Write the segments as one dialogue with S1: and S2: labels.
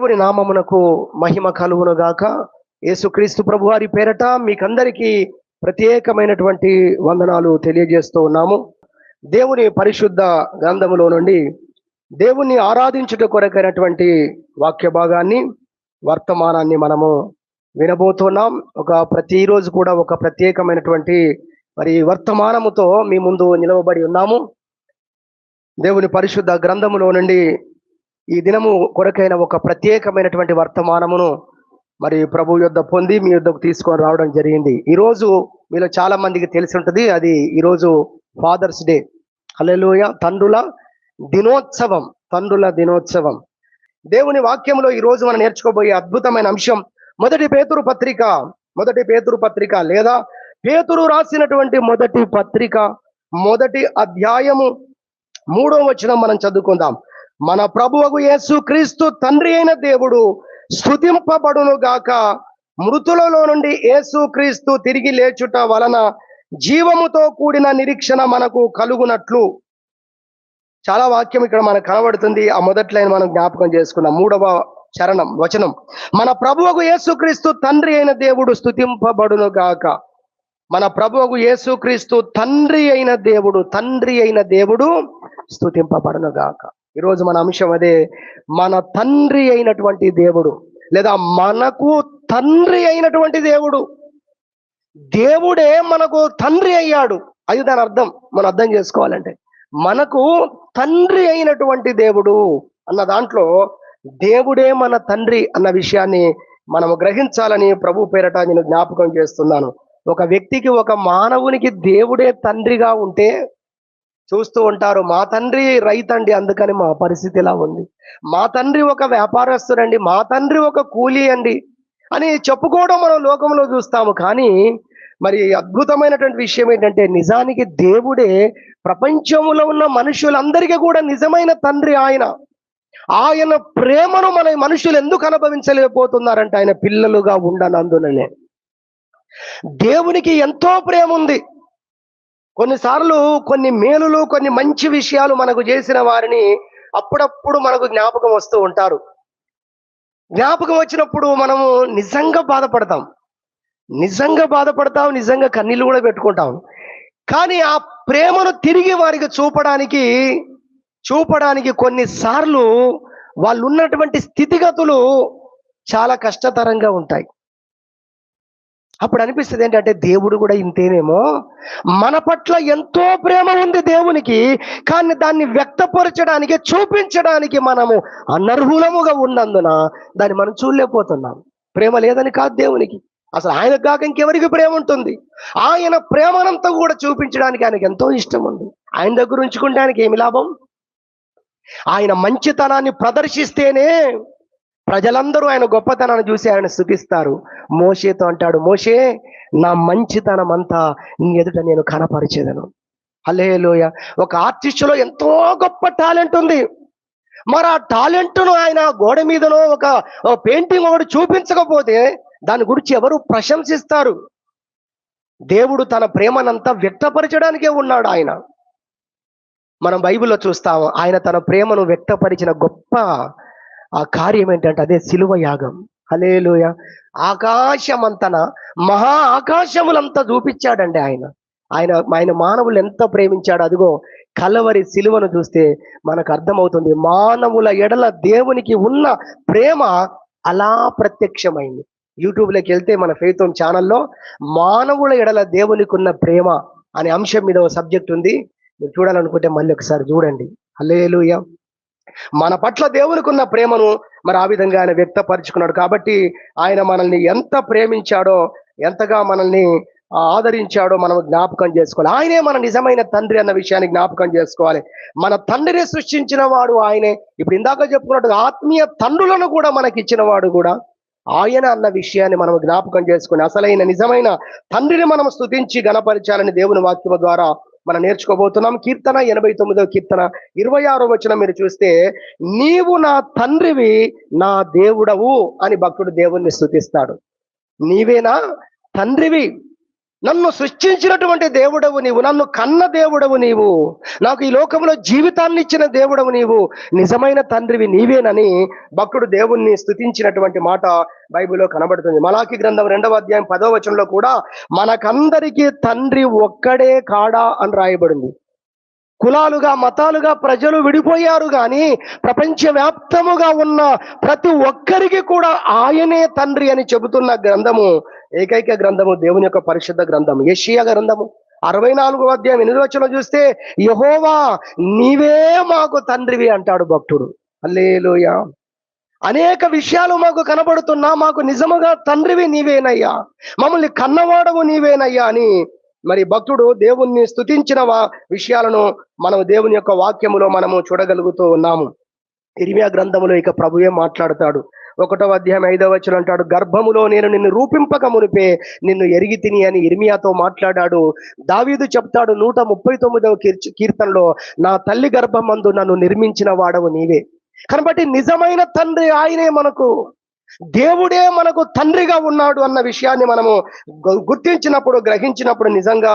S1: దేవుని నామమునకు మహిమ కలుగును గాక. యేసుక్రీస్తు ప్రభు వారి పేరట మీకందరికీ ప్రత్యేకమైనటువంటి వందనాలు తెలియజేస్తూ ఉన్నాము. దేవుని పరిశుద్ధ గ్రంథములో నుండి దేవుణ్ణి ఆరాధించుట కొరకైనటువంటి వాక్య భాగాన్ని, వర్తమానాన్ని మనము వినబోతున్నాం. ప్రతిరోజు కూడా ఒక ప్రత్యేకమైనటువంటి వర్తమానముతో మీ ముందు నిలవబడి ఉన్నాము. దేవుని పరిశుద్ధ గ్రంథములో నుండి ఈ దినము కొరకైన ఒక ప్రత్యేకమైనటువంటి వర్తమానమును ప్రభు యొద్ద పొంది మీ యొద్దకు తీసుకొని రావడం జరిగింది. ఈరోజు మీలో చాలా మందికి తెలిసి ఉంటుంది, అది ఈరోజు ఫాదర్స్ డే. హల్లెలూయా. తండ్రుల దినోత్సవం. దేవుని వాక్యంలో ఈరోజు మనం నేర్చుకోబోయే అద్భుతమైన అంశం మొదటి పేతురు పత్రిక లేదా పేతురు రాసినటువంటి మొదటి పత్రిక, మొదటి అధ్యాయము 3వ వచనం మనం చదువుకుందాం. మన ప్రభువగు యేసు క్రీస్తు తండ్రి అయిన దేవుడు స్తుతింపబడును గాక. మృతులలో నుండి యేసు క్రీస్తు తిరిగి లేచుట వలన జీవముతో కూడిన నిరీక్షణ మనకు కలుగునట్లు. చాలా వాక్యం ఇక్కడ మనకు కనబడుతుంది. ఆ మొదటి లైన్ మనం జ్ఞాపకం చేసుకున్నాం. 3వ వచనం, మన ప్రభువగు యేసు క్రీస్తు తండ్రి అయిన దేవుడు స్తుతింపబడును గాక. మన ప్రభువగు యేసు క్రీస్తు తండ్రి అయిన దేవుడు స్తుతింపబడును గాక. ఈరోజు మన అంశం అదే, మన తండ్రి అయినటువంటి దేవుడు లేదా మనకు తండ్రి అయినటువంటి దేవుడే మనకు తండ్రి అయ్యాడు. అది దాని అర్థం. మనం అర్థం చేసుకోవాలంటే మనకు తండ్రి అయినటువంటి దేవుడు అన్న దాంట్లో దేవుడే మన తండ్రి అన్న విషయాన్ని మనము గ్రహించాలని ప్రభు పేరట నేను జ్ఞాపకం చేస్తున్నాను. ఒక వ్యక్తికి, ఒక మానవునికి దేవుడే తండ్రిగా ఉంటే చూస్తూ ఉంటారు, మా తండ్రి రైతండి, అందుకని మా పరిస్థితి ఇలా ఉంది. మా తండ్రి ఒక వ్యాపారస్తుడండి, మా తండ్రి ఒక కూలీ అండి అని చెప్పుకోవడం మనం లోకంలో చూస్తాము. కానీ అద్భుతమైనటువంటి విషయం ఏంటంటే, నిజానికి దేవుడే ప్రపంచంలో ఉన్న మనుషులందరికీ కూడా నిజమైన తండ్రి. ఆయన ప్రేమను మన మనుషులు ఎందుకు అనుభవించలేకపోతున్నారంటే, ఆయన పిల్లలుగా ఉండనందుననే. దేవునికి ఎంతో ప్రేమ ఉంది. కొన్నిసార్లు కొన్ని మేలులు, కొన్ని మంచి విషయాలు మనకు చేసిన వారిని అప్పుడప్పుడు మనకు జ్ఞాపకం వస్తూ ఉంటారు. జ్ఞాపకం వచ్చినప్పుడు మనము నిజంగా బాధపడతాం, నిజంగా కన్నీళ్ళు కూడా పెట్టుకుంటాం. కానీ ఆ ప్రేమను తిరిగి వారికి చూపడానికి కొన్నిసార్లు వాళ్ళు ఉన్నటువంటి స్థితిగతులు చాలా కష్టతరంగా ఉంటాయి. అప్పుడు అనిపిస్తుంది ఏంటంటే, దేవుడు కూడా ఇంతేనేమో, మన పట్ల ఎంతో ప్రేమ ఉంది దేవునికి, కానీ దాన్ని వ్యక్తపరచడానికి, చూపించడానికి మనము అనర్హులముగా ఉన్నందున దాన్ని మనం చూడలేకపోతున్నాం. ప్రేమ లేదని కాదు దేవునికి, అసలు ఆయనకు కాక ఇంకెవరికి ప్రేమ ఉంటుంది? ఆయన ప్రేమనంతా కూడా చూపించడానికి ఆయనకు ఎంతో ఇష్టం ఉంది. ఆయన దగ్గర ఉంచుకోవడానికి ఏమి లాభం? ఆయన మంచితనాన్ని ప్రదర్శిస్తేనే ప్రజలందరూ ఆయన గొప్పతనాన్ని చూసి ఆయన స్తుతిస్తారు. మోషేతో అంటాడు, మోషే, నా మంచితనం అంతా నీ ఎదుట నేను కనపరిచేదను. హల్లెలూయా. ఒక ఆర్టిస్టులో ఎంతో గొప్ప టాలెంట్ ఉంది. ఆ టాలెంట్ను ఆయన గోడ మీదనో ఒక పెయింటింగ్ ఒకటి చూపించకపోతే దాని గురించి ఎవరు ప్రశంసిస్తారు? దేవుడు తన ప్రేమనంతా వ్యక్తపరచడానికే ఉన్నాడు ఆయన. మనం బైబిల్లో చూస్తాము, ఆయన తన ప్రేమను వ్యక్తపరిచిన గొప్ప ఆ కార్యం ఏంటంటే అదే సిలువ యాగం. హల్లెలూయా. ఆకాశమంతన మహా ఆకాశములంతా చూపించాడండి ఆయన మానవులు ఎంత ప్రేమించాడు. అదిగో కలవరి సిలువను చూస్తే మనకు అర్థమవుతుంది, మానవుల ఎడల దేవునికి ఉన్న ప్రేమ అలా ప్రత్యక్షమైంది. యూట్యూబ్లోకి వెళ్తే మన ఫెయిత్ హోమ్ ఛానల్లో మానవుల ఎడల దేవునికి ఉన్న ప్రేమ అనే అంశం మీద ఒక సబ్జెక్ట్ ఉంది. మీరు చూడాలనుకుంటే మళ్ళీ ఒకసారి చూడండి. హల్లెలూయా. మన పట్ల దేవునికి ఉన్న ప్రేమను ఆ విధంగా ఆయన వ్యక్తపరుచుకున్నాడు. కాబట్టి ఆయన మనల్ని ఎంత ప్రేమించాడో, ఎంతగా మనల్ని ఆదరించాడో మనం జ్ఞాపకం చేసుకోవాలి. ఆయనే మన నిజమైన తండ్రి అన్న విషయాన్ని జ్ఞాపకం చేసుకోవాలి. మన తండ్రిని సృష్టించిన వాడు ఆయనే. ఇప్పుడు ఇందాక చెప్పుకున్నట్టు ఆత్మీయ తండ్రులను కూడా మనకి ఇచ్చిన వాడు కూడా ఆయన అన్న విషయాన్ని మనం జ్ఞాపకం చేసుకుని అసలైన నిజమైన తండ్రిని మనం స్తుతించి గణపరచాలని దేవుని వాక్యం ద్వారా మనం నేర్చుకోబోతున్నాం. కీర్తన 89వ కీర్తన 26వ వచనం మీరు చూస్తే, నీవు నా తండ్రివి, నా దేవుడవు అని భక్తుడు దేవుణ్ణి స్తుతిస్తాడు. నీవే నా తండ్రివి, నన్ను సృష్టించినటువంటి దేవుడవు నీవు, నన్ను కన్న దేవుడవు నీవు, నాకు ఈ లోకంలో జీవితాన్ని ఇచ్చిన దేవుడవు నీవు, నిజమైన తండ్రివి నీవేనని భక్తుడు దేవుణ్ణి స్తుతించినటువంటి మాట బైబిల్లో కనబడుతుంది. మలాకి గ్రంథం 2వ అధ్యాయం 10వ వచనంలో కూడా మనకందరికీ తండ్రి ఒక్కడే కాడా అని రాయబడింది. కులాలుగా మతాలుగా ప్రజలు విడిపోయారు, కానీ ప్రపంచవ్యాప్తముగా ఉన్న ప్రతి ఒక్కరికి కూడా ఆయనే తండ్రి అని చెబుతున్న గ్రంథము, ఏకైక గ్రంథము దేవుని యొక్క పరిశుద్ధ గ్రంథం యెషయా గ్రంథము 64వ అధ్యాయం 8వ వచనం చూస్తే యెహోవా నీవే మాకు తండ్రివి అంటాడు భక్తుడు. హల్లెలూయా. అనేక విషయాలు మాకు కనబడుతున్నా మాకు నిజముగా తండ్రివి నీవేనయ్యా, మమ్మల్ని కన్నవాడవు నీవేనయ్యా అని మరి భక్తుడు దేవుణ్ణి స్తుతించిన విషయాలను మనం దేవుని యొక్క వాక్యములో మనము చూడగలుగుతూ ఉన్నాము. ఇర్మియా గ్రంథములో ఇక ప్రభువే మాట్లాడతాడు. 1వ అధ్యాయం 5వ వచనం అంటాడు, గర్భములో నేను నిన్ను రూపింపక మునిపే నిన్ను ఎరిగి తిని అని ఇర్మియాతో మాట్లాడాడు. దావీదు చెప్తాడు 139వ కీర్తనలో, నా తల్లి గర్భమందు నన్ను నిర్మించిన వాడవు నీవే. కాబట్టి నిజమైన తండ్రి ఆయనే, మనకు దేవుడే మనకు తండ్రిగా ఉన్నాడు అన్న విషయాన్ని మనము గుర్తించినప్పుడు, గ్రహించినప్పుడు నిజంగా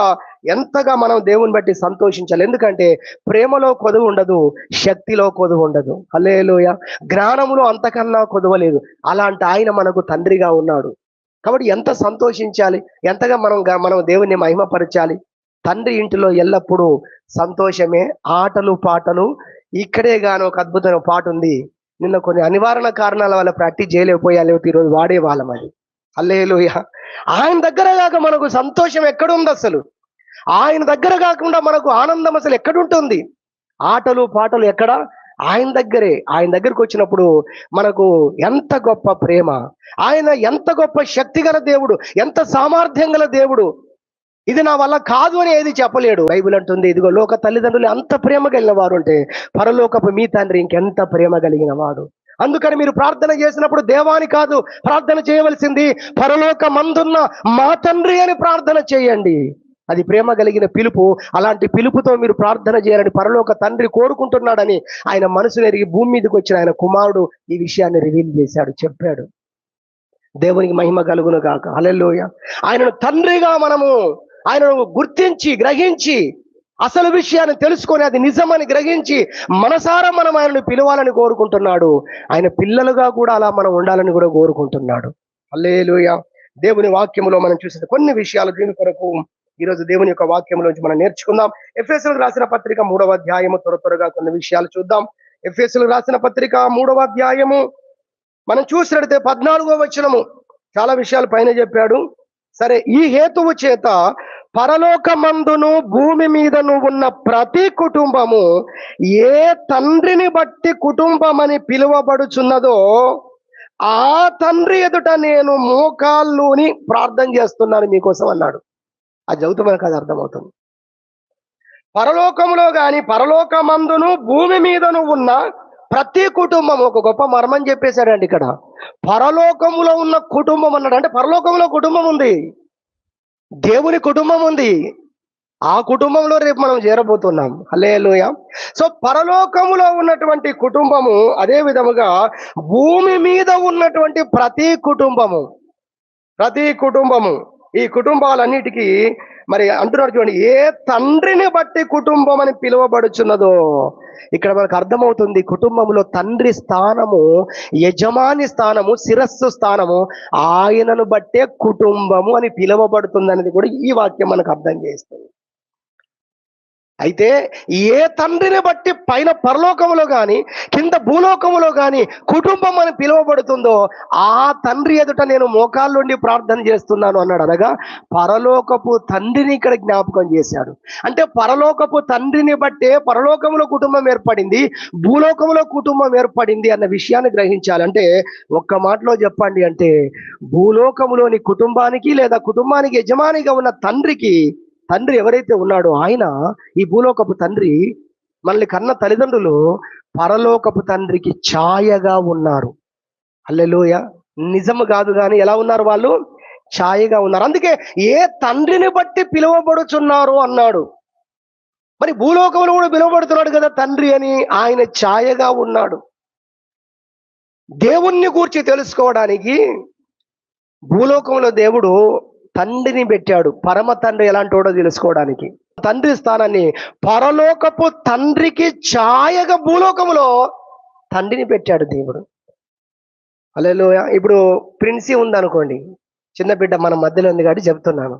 S1: ఎంతగా మనం దేవుని బట్టి సంతోషించాలి. ఎందుకంటే ప్రేమలో కొదువు ఉండదు, శక్తిలో కొదువు ఉండదు. హల్లెలూయా. జ్ఞానములో అంతకన్నా కొదవలేదు. అలాంటి ఆయన మనకు తండ్రిగా ఉన్నాడు. కాబట్టి ఎంత సంతోషించాలి, ఎంతగా మనం దేవుని మహిమపరచాలి. తండ్రి ఇంటిలో ఎల్లప్పుడూ సంతోషమే, ఆటలు పాటలు. ఇక్కడే గాను ఒక అద్భుతమైన పాట ఉంది. నిన్న కొన్ని అనివారణ కారణాల వల్ల ప్రాక్టీస్ చేయలేకపోయా, లేకపోతే ఈరోజు వాడేవాళ్ళం అది. హల్లెలూయా. ఆయన దగ్గర కాక మనకు సంతోషం ఎక్కడుంది అసలు? ఆయన దగ్గర కాకుండా మనకు ఆనందం అసలు ఎక్కడుంటుంది? ఆటలు పాటలు ఎక్కడ? ఆయన దగ్గరే. ఆయన దగ్గరికి వచ్చినప్పుడు మనకు ఎంత గొప్ప ప్రేమ, ఆయన ఎంత గొప్ప శక్తి గల దేవుడు, ఎంత సామర్థ్యం గల దేవుడు. ఇది నా వల్ల కాదు అని ఏది చెప్పలేడు. బైబిల్ అంటుంది, ఇదిగో లోక తల్లిదండ్రులు అంత ప్రేమ కలిగిన వారు అంటే పరలోకపు మీ తండ్రి ఇంకెంత ప్రేమ కలిగిన వాడు. అందుకని మీరు ప్రార్థన చేసినప్పుడు దేవాని కాదు ప్రార్థన చేయవలసింది, పరలోక మందున్న మా తండ్రి అని ప్రార్థన చేయండి. అది ప్రేమ కలిగిన పిలుపు. అలాంటి పిలుపుతో మీరు ప్రార్థన చేయాలని పరలోక తండ్రి కోరుకుంటున్నాడని ఆయన మనసును ఎరిగి భూమి మీదకి వచ్చిన ఆయన కుమారుడు ఈ విషయాన్ని రివీల్ చేశాడు, చెప్పాడు. దేవునికి మహిమ కలుగును గాక. హల్లెలూయా. ఆయనను తండ్రిగా మనము ఆయనను గుర్తించి గ్రహించి అసలు విషయాన్ని తెలుసుకొని అది నిజమని గ్రహించి మనసారా మనం ఆయనను పిలవాలని కోరుకుంటున్నాడు. ఆయన పిల్లలుగా కూడా అలా మనం ఉండాలని కూడా కోరుకుంటున్నాడు. హల్లెలూయా. దేవుని వాక్యములో మనం చూసిన కొన్ని విషయాలు దీని కొరకు ఈరోజు దేవుని యొక్క వాక్యంలోంచి మనం నేర్చుకుందాం. ఎఫెసీయులకు రాసిన పత్రిక 3వ అధ్యాయము త్వరగా కొన్ని విషయాలు చూద్దాం. ఎఫెసీయులకు రాసిన పత్రిక 3వ అధ్యాయము మనం చూసినట్లయితే 14వ వచనము చాలా విషయాలు పైన చెప్పాడు. సరే, ఈ హేతువు చేత పరలోకమందును భూమి మీదను ఉన్న ప్రతి కుటుంబము ఏ తండ్రిని బట్టి కుటుంబమని పిలువబడుచున్నదో ఆ తండ్రి ఎదుట నేను మోకాళ్ళుని ప్రార్థన చేస్తున్నాను మీకోసం అన్నాడు. అది చదువుతూ మనకు అది అర్థమవుతుంది. పరలోకములో గాని పరలోకమందును భూమి మీదను ఉన్న ప్రతి కుటుంబం, ఒక గొప్ప మర్మం చెప్పేశాడండి ఇక్కడ. పరలోకములో ఉన్న కుటుంబం అన్నాడు. అంటే పరలోకంలో కుటుంబం ఉంది, దేవుని కుటుంబం ఉంది. ఆ కుటుంబంలో రేపు మనం చేరబోతున్నాం. హల్లెలూయా. సో పరలోకములో ఉన్నటువంటి కుటుంబము, అదే విధముగా భూమి మీద ఉన్నటువంటి ప్రతి కుటుంబము, ఈ కుటుంబాలన్నిటికీ మరి అంటున్నాడు చూడండి, ఏ తండ్రిని బట్టి కుటుంబం అని పిలువబడుచున్నదో. ఇక్కడ మనకు అర్థమవుతుంది కుటుంబంలో తండ్రి స్థానము, యజమాని స్థానము, శిరస్సు స్థానము ఆయనను బట్టే కుటుంబము అని పిలువబడుతుంది అనేది కూడా ఈ వాక్యం మనకు అర్థం చేస్తుంది. అయితే ఏ తండ్రిని బట్టి పైన పరలోకములో గాని కింద భూలోకములో గాని కుటుంబం అని పిలువబడుతుందో ఆ తండ్రి ఎదుట నేను మోకాళ్ళుండి ప్రార్థన చేస్తున్నాను అన్నాడు. అనగా పరలోకపు తండ్రిని ఇక్కడ జ్ఞాపకం చేశాడు. అంటే పరలోకపు తండ్రిని బట్టే పరలోకములో కుటుంబం ఏర్పడింది, భూలోకములో కుటుంబం ఏర్పడింది అన్న విషయాన్ని గ్రహించాలి. అంటే ఒక్క మాటలో చెప్పండి అంటే భూలోకములోని కుటుంబానికి లేదా కుటుంబానికి యజమానిగా ఉన్న తండ్రి ఎవరైతే ఉన్నాడో ఆయన, ఈ భూలోకపు తండ్రి, మనల్ని కన్న తల్లిదండ్రులు పరలోకపు తండ్రికి ఛాయగా ఉన్నారు. హల్లెలూయా. నిజము కాదు కానీ ఎలా ఉన్నారు వాళ్ళు? ఛాయగా ఉన్నారు. అందుకే ఏ తండ్రిని బట్టి పిలువబడుచున్నారు అన్నాడు. మరి భూలోకంలో కూడా పిలువబడుతున్నాడు కదా తండ్రి అని, ఆయన ఛాయగా ఉన్నాడు. దేవుణ్ణి గూర్చి తెలుసుకోవడానికి భూలోకంలో దేవుడు తండ్రిని పెట్టాడు. పరమ తండ్రి ఎలాంటి వాడో తెలుసుకోవడానికి తండ్రి స్థానాన్ని పరలోకపు తండ్రికి ఛాయగా భూలోకములో తండ్రిని పెట్టాడు దేవుడు. హల్లెలూయా. ఇప్పుడు ప్రిన్సీ ఉందనుకోండి, చిన్న బిడ్డ మన మధ్యలో ఉంది కాబట్టి చెప్తున్నాను.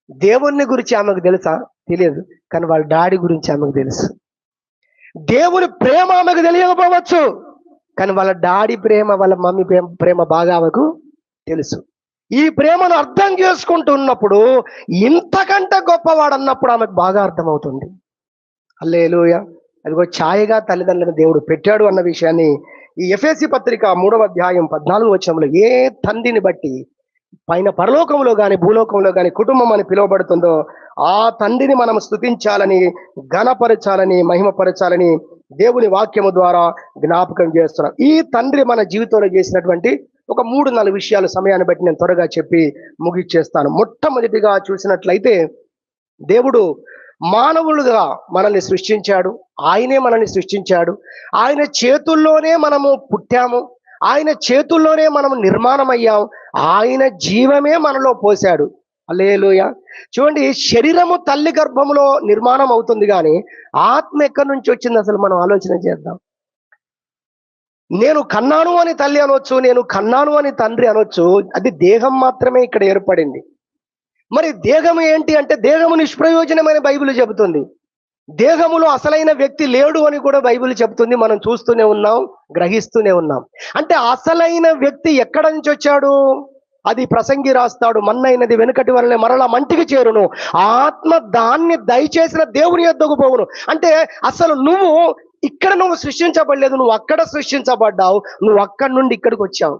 S1: దేవుని గురించి ఆమెకు తెలుసా? తెలియదు, కానీ వాళ్ళ డాడీ గురించి ఆమెకు తెలుసు. దేవుని ప్రేమ ఆమెకు తెలియకపోవచ్చు, కానీ వాళ్ళ డాడీ ప్రేమ, వాళ్ళ మమ్మీ ప్రేమ బాగా ఆమెకు తెలుసు. ఈ ప్రేమను అర్థం చేసుకుంటున్నప్పుడు ఇంతకంటే గొప్పవాడు అన్నప్పుడు ఆమెకు బాగా అర్థమవుతుంది. హల్లెలూయా. అదిగో ఛాయగా తల్లిదండ్రులను దేవుడు పెట్టాడు అన్న విషయాన్ని ఈ ఎఫెసీ పత్రిక 3వ అధ్యాయం 14వ వచనంలో ఏ తండ్రిని బట్టి పైన పరలోకంలో గాని భూలోకంలో గాని కుటుంబం అని పిలువబడుతుందో ఆ తండ్రిని మనం స్తుతించాలని, ఘనపరచాలని, మహిమపరచాలని దేవుని వాక్యము ద్వారా జ్ఞాపకం చేస్తున్నాం. ఈ తండ్రి మన జీవితంలో చేసినటువంటి ఒక 3-4 విషయాలు సమయాన్ని బట్టి నేను త్వరగా చెప్పి ముగిచ్చేస్తాను. మొట్టమొదటిగా చూసినట్లయితే దేవుడు మానవులుగా మనల్ని సృష్టించాడు. ఆయనే మనల్ని సృష్టించాడు. ఆయన చేతుల్లోనే మనము పుట్టాము. ఆయన చేతుల్లోనే మనము నిర్మాణం అయ్యాం. ఆయన జీవమే మనలో పోశాడు. హల్లెలూయా. చూడండి, శరీరము తల్లి గర్భములో నిర్మాణం అవుతుంది, కానీ ఆత్మ ఎక్కడి నుంచి వచ్చింది అసలు మనం ఆలోచన చేద్దాం. నేను కన్నాను అని తల్లి అనొచ్చు, నేను కన్నాను అని తండ్రి అనొచ్చు. అది దేహం మాత్రమే ఇక్కడ ఏర్పడింది. మరి దేహం ఏంటి అంటే దేహము నిష్ప్రయోజనమైన బైబిల్ చెబుతుంది. దేహములో అసలైన వ్యక్తి లేడు అని కూడా బైబిల్ చెబుతుంది. మనం చూస్తూనే ఉన్నాం, గ్రహిస్తూనే ఉన్నాం. అంటే అసలైన వ్యక్తి ఎక్కడ నుంచి వచ్చాడు? అది ప్రసంగి రాస్తాడు, మన్నైనది వెనుకటి వలనే మరలా మంటికి చేరును, ఆత్మ దాన్ని దయచేసిన దేవుని యొద్దకు పోవును. అంటే అసలు నువ్వు సృష్టించబడలేదు, నువ్వు అక్కడ సృష్టించబడ్డావు. నువ్వు అక్కడి నుండి ఇక్కడికి వచ్చావు.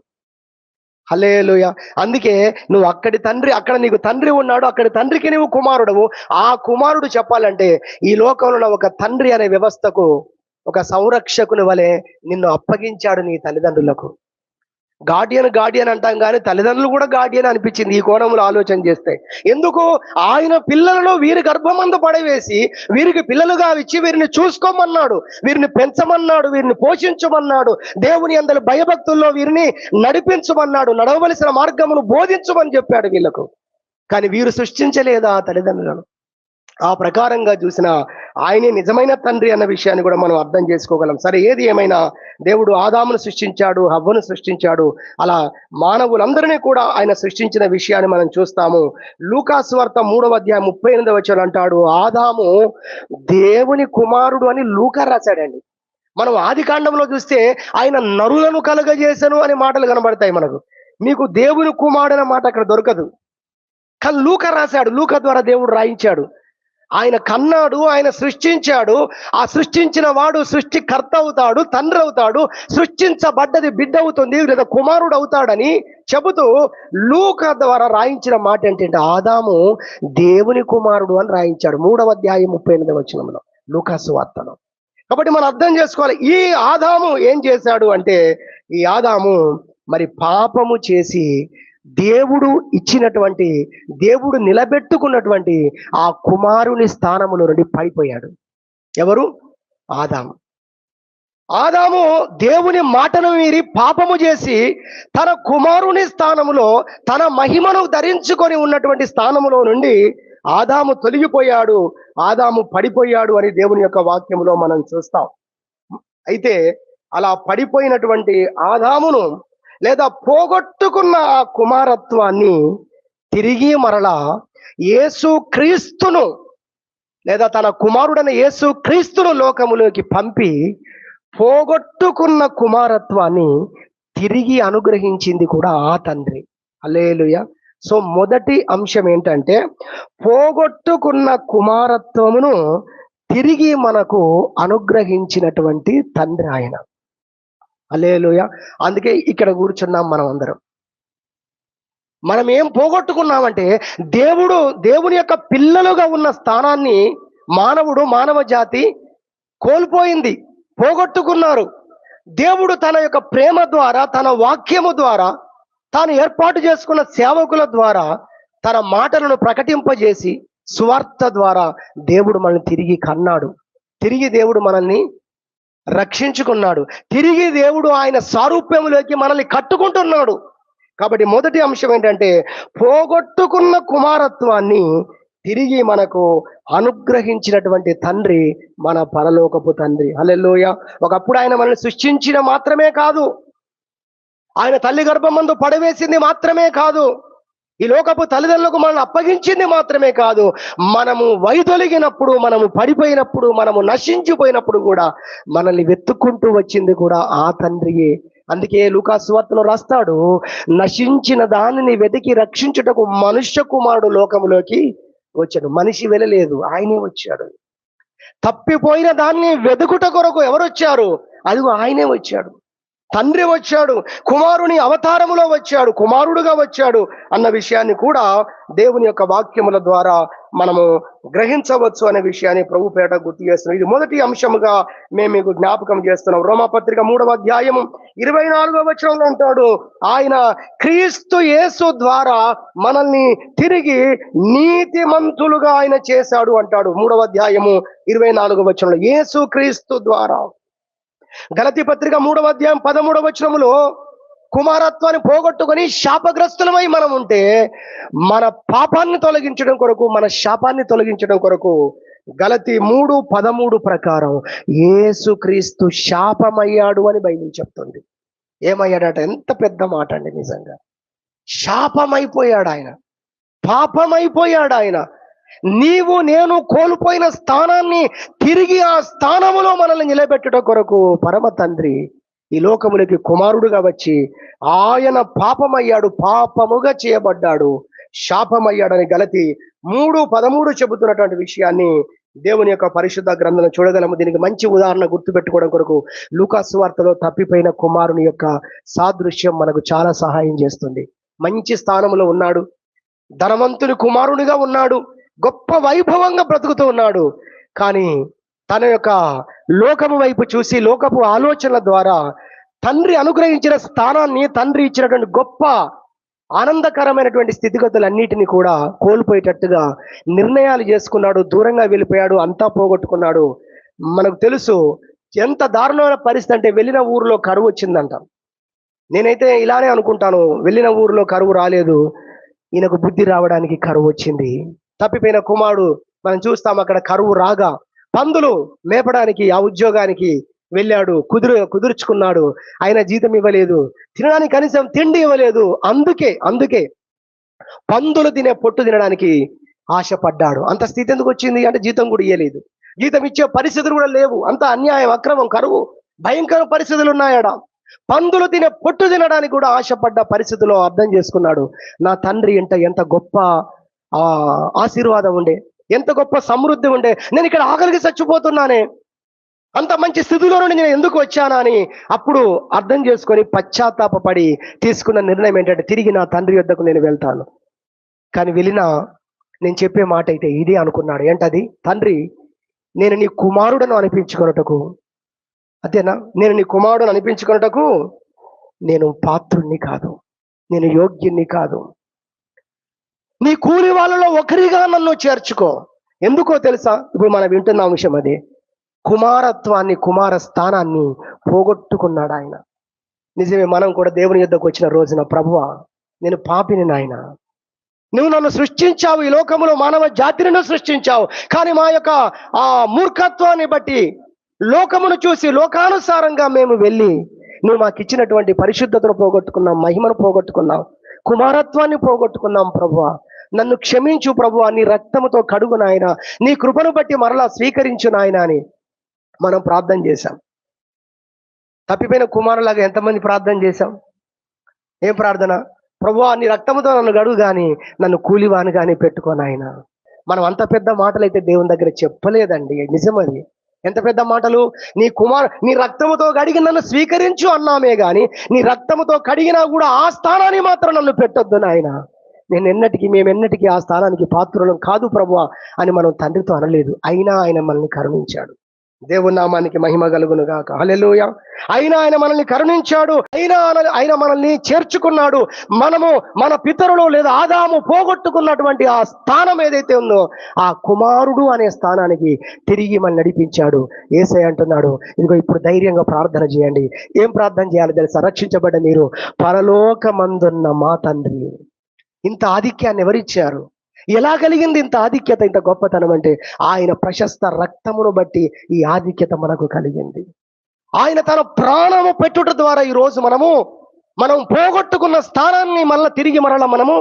S1: హల్లెలూయా. అందుకే నువ్వు అక్కడ నీకు తండ్రి ఉన్నాడు, అక్కడి తండ్రికి నువ్వు కుమారుడవు. ఆ కుమారుడు చెప్పాలంటే ఈ లోకంలో ఒక తండ్రి అనే వ్యవస్థకు ఒక సంరక్షకుని వలె నిన్ను అప్పగించాడు నీ తల్లిదండ్రులకు. గార్డియన్ అంటాం, కానీ తల్లిదండ్రులు కూడా గార్డియన్ అనిపించింది ఈ కోణంలో ఆలోచన చేస్తే. ఎందుకు? ఆయన పిల్లలను వీరి గర్భమందు పడవేసి వీరికి పిల్లలుగా ఇచ్చి వీరిని చూసుకోమన్నాడు, వీరిని పెంచమన్నాడు, వీరిని పోషించమన్నాడు, దేవుని యందు భయభక్తుల్లో వీరిని నడిపించమన్నాడు, నడవవలసిన మార్గమును బోధించమని చెప్పాడు వీళ్ళకు. కానీ వీరు సృష్టించలేదా తల్లిదండ్రులను? ఆ ప్రకారంగా చూసిన ఆయనే నిజమైన తండ్రి అన్న విషయాన్ని కూడా మనం అర్థం చేసుకోగలం. సరే, ఏది ఏమైనా దేవుడు ఆదామును సృష్టించాడు, హవ్వను సృష్టించాడు. అలా మానవులందరినీ కూడా ఆయన సృష్టించిన విషయాన్ని మనం చూస్తాము. లూకా సువార్త 3వ అధ్యాయం 38వ వచనం అంటాడు, ఆదాము దేవుని కుమారుడు అని లూకా రాశాడండి. మనం ఆది కాండంలో చూస్తే ఆయన నరులను కలుగజేసను అనే మాటలు కనబడతాయి మనకు. మీకు దేవుని కుమారుడు అనే మాట అక్కడ దొరకదు, కానీ లూకా రాశాడు. లూకా ద్వారా దేవుడు రాయించాడు. ఆయన కన్నాడు, ఆయన సృష్టించాడు. ఆ సృష్టించిన వాడు సృష్టికర్త అవుతాడు, తండ్రి అవుతాడు, సృష్టించబడ్డది బిడ్డ అవుతుంది లేదా కుమారుడు అవుతాడని చెబుతూ లూకా ద్వారా రాయించిన మాట ఏంటంటే ఆదాము దేవుని కుమారుడు అని రాయించాడు 3వ అధ్యాయం 38వ వచనంలో లూకా సువార్తలో. కాబట్టి మనం అర్థం చేసుకోవాలి, ఈ ఆదాము ఏం చేశాడు అంటే ఈ ఆదాము మరి పాపము చేసి దేవుడు నిలబెట్టుకున్నటువంటి ఆ కుమారుని స్థానములో నుండి పడిపోయాడు. ఎవరు? ఆదాము దేవుని మాటను మీరి పాపము చేసి తన కుమారుని స్థానములో తన మహిమను ధరించుకొని ఉన్నటువంటి స్థానములో నుండి ఆదాము తొలగిపోయాడు, ఆదాము పడిపోయాడు అని దేవుని యొక్క వాక్యములో మనం చూస్తాం. అయితే అలా పడిపోయినటువంటి ఆదామును లేదా పోగొట్టుకున్న ఆ కుమారత్వాన్ని తిరిగి మరలా యేసు క్రీస్తును లేదా తన కుమారుడైన యేసు క్రీస్తును లోకములోకి పంపి పోగొట్టుకున్న కుమారత్వాన్ని తిరిగి అనుగ్రహించింది కూడా ఆ తండ్రి. హల్లెలూయా. సో మొదటి అంశం ఏంటంటే పోగొట్టుకున్న కుమారత్వమును తిరిగి మనకు అనుగ్రహించినటువంటి తండ్రి ఆయన. హల్లెలూయా. అందుకే ఇక్కడ కూర్చున్నాం మనం అందరం. మనం ఏం పోగొట్టుకున్నామంటే దేవుని యొక్క పిల్లలుగా ఉన్న స్థానాన్ని మానవ జాతి కోల్పోయింది, పోగొట్టుకున్నారు. దేవుడు తన యొక్క ప్రేమ ద్వారా, తన వాక్యము ద్వారా, తాను ఏర్పాటు చేసుకున్న సేవకుల ద్వారా తన మాటలను ప్రకటింపజేసి సువార్త ద్వారా దేవుడు మనల్ని తిరిగి కన్నాడు. తిరిగి దేవుడు మనల్ని రక్షించుకున్నాడు. తిరిగి దేవుడు ఆయన సారూప్యములోకి మనల్ని కట్టుకుంటున్నాడు. కాబట్టి మొదటి అంశం ఏంటంటే పోగొట్టుకున్న కుమారత్వాన్ని తిరిగి మనకు అనుగ్రహించినటువంటి తండ్రి మన పరలోకపు తండ్రి. హల్లెలూయా. ఒకప్పుడు ఆయన మనల్ని సృష్టించిన మాత్రమే కాదు, ఆయన తల్లి గర్భమందు పడవేసింది మాత్రమే కాదు, ఈ లోకపు తల్లిదండ్రులకు మనల్ని అప్పగించింది మాత్రమే కాదు, మనము వైదొలిగినప్పుడు, మనము పడిపోయినప్పుడు, మనము నశించిపోయినప్పుడు కూడా మనల్ని వెతుక్కుంటూ వచ్చింది కూడా ఆ తండ్రియే. అందుకే లూకా సువార్తలో రాస్తాడు, నశించిన దానిని వెతికి రక్షించుటకు మనుష్య కుమారుడు లోకములోకి వచ్చాడు. మనిషి వెళ్ళలేదు, ఆయనే వచ్చాడు. తప్పిపోయిన దాన్ని వెతుకుట కొరకు ఎవరు వచ్చారు? అదిగో ఆయనే వచ్చాడు. తండ్రి వచ్చాడు, కుమారుని అవతారములో వచ్చాడు, కుమారుడుగా వచ్చాడు అన్న విషయాన్ని కూడా దేవుని యొక్క వాక్యముల ద్వారా మనము గ్రహించవచ్చు అనే విషయాన్ని ప్రభు పేట గుర్తు చేస్తున్నాం. ఇది మొదటి అంశముగా మేము మీకు జ్ఞాపకం చేస్తున్నాం. రోమాపత్రిక 3వ అధ్యాయము 24వ వచనంలో అంటాడు, ఆయన క్రీస్తు యేసు ద్వారా మనల్ని తిరిగి నీతిమంతులుగా ఆయన చేశాడు అంటాడు. 3వ అధ్యాయము 24వ వచనంలో యేసు క్రీస్తు ద్వారా. గలతీ పత్రిక 3వ అధ్యాయం 13వ వచనములో కుమారత్వాన్ని పోగొట్టుకొని శాపగ్రస్తులమై మనం ఉంటే మన పాపాన్ని తొలగించడం కొరకు, మన శాపాన్ని తొలగించడం కొరకు గలతీ 3:13 ప్రకారం యేసుక్రీస్తు శాపమయ్యాడు అని బైబిల్ చెప్తుంది. ఏమయ్యాడట? ఎంత పెద్ద మాట అండి! నిజంగా శాపమైపోయాడు ఆయన, పాపమైపోయాడు ఆయన. నీవు నేను కోల్పోయిన స్థానాన్ని తిరిగి ఆ స్థానములో మనల్ని నిలబెట్టుట కొరకు పరమ తండ్రి ఈ లోకములకి కుమారుడుగా వచ్చి ఆయన పాపమయ్యాడు, పాపముగా చేయబడ్డాడు, శాపమయ్యాడని గలతీ 3:13 చెబుతున్నటువంటి విషయాన్ని దేవుని యొక్క పరిశుద్ధ గ్రంథంలో చూడగలము. దీనికి మంచి ఉదాహరణ గుర్తుపెట్టుకోవడం కొరకు లూకా సువార్తలో తప్పిపోయిన కుమారుని యొక్క సాదృశ్యం మనకు చాలా సహాయం చేస్తుంది. మంచి స్థానంలో ఉన్నాడు, ధనవంతుని కుమారునిగా ఉన్నాడు, గొప్ప వైభవంగా బ్రతుకుతూ ఉన్నాడు. కానీ తన యొక్క లోకము వైపు చూసి, లోకపు ఆలోచనల ద్వారా తండ్రి అనుగ్రహించిన స్థానాన్ని, తండ్రి ఇచ్చినటువంటి గొప్ప ఆనందకరమైనటువంటి స్థితిగతులన్నిటిని కూడా కోల్పోయేటట్టుగా నిర్ణయాలు చేసుకున్నాడు, దూరంగా వెళ్ళిపోయాడు, అంతా పోగొట్టుకున్నాడు. మనకు తెలుసు ఎంత దారుణమైన పరిస్థితి అంటే, వెళ్ళిన ఊరిలో కరువు వచ్చిందంట. నేనైతే ఇలానే అనుకుంటాను, వెళ్ళిన ఊరిలో కరువు రాలేదు, ఈయనకు బుద్ధి రావడానికి కరువు వచ్చింది. తప్పిపోయిన కుమారుడు మనం చూస్తాం, అక్కడ కరువు రాగా పందులు మేపడానికి ఆ ఉద్యోగానికి వెళ్ళాడు, కుదుర్చుకున్నాడు. ఆయన జీతం ఇవ్వలేదు, తినడానికి కనీసం తిండి ఇవ్వలేదు. అందుకే పందులు తినే పొట్టు తినడానికి ఆశపడ్డాడు. అంత స్థితి ఎందుకు వచ్చింది అంటే, జీతం కూడా ఇవ్వలేదు, జీతం ఇచ్చే పరిస్థితులు కూడా లేవు. అంత అన్యాయం, అక్రమం, కరువు, భయంకర పరిస్థితులు ఉన్నాయడ. పందులు తినే పొట్టు తినడానికి కూడా ఆశపడ్డ పరిస్థితిలో అర్థం చేసుకున్నాడు, నా తండ్రి ఎంత గొప్ప ఆశీర్వాదం ఉండే, ఎంత గొప్ప సమృద్ధి ఉండే, నేను ఇక్కడ ఆకలికి చచ్చిపోతున్నానే, అంత మంచి స్థితిలో నుండి నేను ఎందుకు వచ్చానా అని అప్పుడు అర్థం చేసుకొని పశ్చాత్తాపడి తీసుకున్న నిర్ణయం ఏంటంటే, తిరిగి నా తండ్రి వద్దకు నేను వెళ్తాను. కానీ వెళ్ళినా నేను చెప్పే మాట అయితే ఇదే అనుకున్నాడు. ఏంటది? తండ్రి, నేను నీ కుమారుడను అనిపించుకొనుటకు, అంతేనా, నేను నీ కుమారుడను అనిపించుకొనుటకు నేను పాత్రుణ్ణి కాదు, నేను యోగ్యుణ్ణి కాదు, నీ కూలి వాళ్ళలో ఒకరిగా నన్ను చేర్చుకో. ఎందుకో తెలుసా? ఇప్పుడు మనం వింటున్న అంశం అదే. కుమారత్వాన్ని, కుమార స్థానాన్ని పోగొట్టుకున్నాడు ఆయన. నిజమే, మనం కూడా దేవుని యొద్దకు వచ్చిన రోజున, ప్రభువా నేను పాపిని నాయన, నువ్వు నన్ను సృష్టించావు, ఈ లోకములో మానవ జాతిని సృష్టించావు, కానీ మా యొక్క ఆ మూర్ఖత్వాన్ని బట్టి, లోకమును చూసి లోకానుసారంగా మేము వెళ్ళి నువ్వు మాకు ఇచ్చినటువంటి పరిశుద్ధతను పోగొట్టుకున్నాం, మహిమను పోగొట్టుకున్నాం, కుమారత్వాన్ని పోగొట్టుకున్నాం. ప్రభువా నన్ను క్షమించు ప్రభువా, నీ రక్తముతో కడుగు నాయన, నీ కృపను బట్టి మరలా స్వీకరించు నాయన అని మనం ప్రార్థన చేశాం. తప్పిపోయిన కుమారులాగా ఎంతమంది ప్రార్థన చేశాం? ఏం ప్రార్థన? ప్రభువా నీ రక్తముతో నన్ను గడుగు కానీ నన్ను కూలివాని కానీ పెట్టుకో నాయన. మనం అంత పెద్ద మాటలు అయితే దేవుని దగ్గర చెప్పలేదండి. నిజమది. ఎంత పెద్ద మాటలు! నీ రక్తముతో కడిగి నన్ను స్వీకరించు అన్నామే గాని, నీ రక్తముతో కడిగినా కూడా ఆ స్థానాన్ని మాత్రం నన్ను పెట్టొద్దు నాయన, మేమెన్నటికీ ఆ స్థానానికి పాత్రులం కాదు ప్రభువా అని మనం తండ్రితో అనలేదు. అయినా ఆయన మనల్ని కరుణించాడు. దేవుని నామానికి మహిమ కలుగును గాక. హల్లెలూయా. అయినా ఆయన మనల్ని కరుణించాడు, ఆయన మనల్ని చేర్చుకున్నాడు. మనము మన పితరులు లేదా ఆదాము పోగొట్టుకున్నటువంటి ఆ స్థానం ఏదైతే ఉందో ఆ కుమారుడు అనే స్థానానికి తిరిగి మనల్ని నడిపించాడు. యేసయ్య అంటున్నాడు, ఇదిగో ఇప్పుడు ధైర్యంగా ప్రార్థన చేయండి. ఏం ప్రార్థన చేయాలో తెలుసా? రక్షించబడ్డ మీరు పరలోకమందున్న మా తండ్రి. ఇంత ఆధిక్యాన్ని ఎవరిచ్చారు? ఎలా కలిగింది ఇంత ఆధిక్యత, ఇంత గొప్పతనం? అంటే ఆయన ప్రశస్త రక్తమును బట్టి ఈ ఆధిక్యత మనకు కలిగింది. ఆయన తన ప్రాణము పెట్టుట ద్వారా ఈరోజు మనం పోగొట్టుకున్న స్థానాన్ని తిరిగి మనము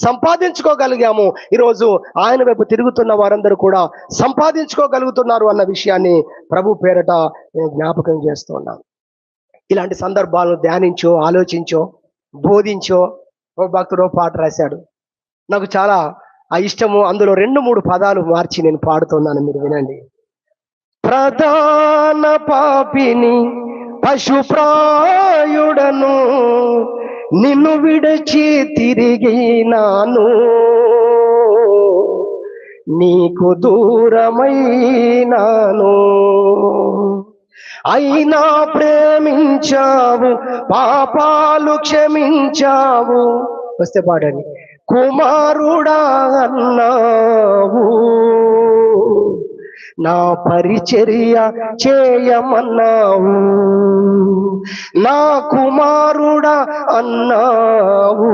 S1: సంపాదించుకోగలిగాము. ఈరోజు ఆయన వైపు తిరుగుతున్న వారందరూ కూడా సంపాదించుకోగలుగుతున్నారు అన్న విషయాన్ని ప్రభు పేరట నేను జ్ఞాపకం చేస్తున్నాను. ఇలాంటి సందర్భాలను ధ్యానించో, ఆలోచించో, బోధించో ఓ భక్తుడు పాట రాశాడు, నాకు చాలా ఇష్టము. అందులో 2-3 పదాలు మార్చి నేను పాడుతున్నాను, మీరు వినండి. ప్రధాన పాపిని పశుప్రాయుడను, నిన్ను విడిచి తిరిగినాను, నీకు దూరమైనాను, అయినా ప్రేమించావు, పాపాలు క్షమించావు. వస్తే పాడండి. కుమారుడా అన్నావు, నా పరిచర్య చేయమన్నావు, నా కుమారుడా అన్నావు,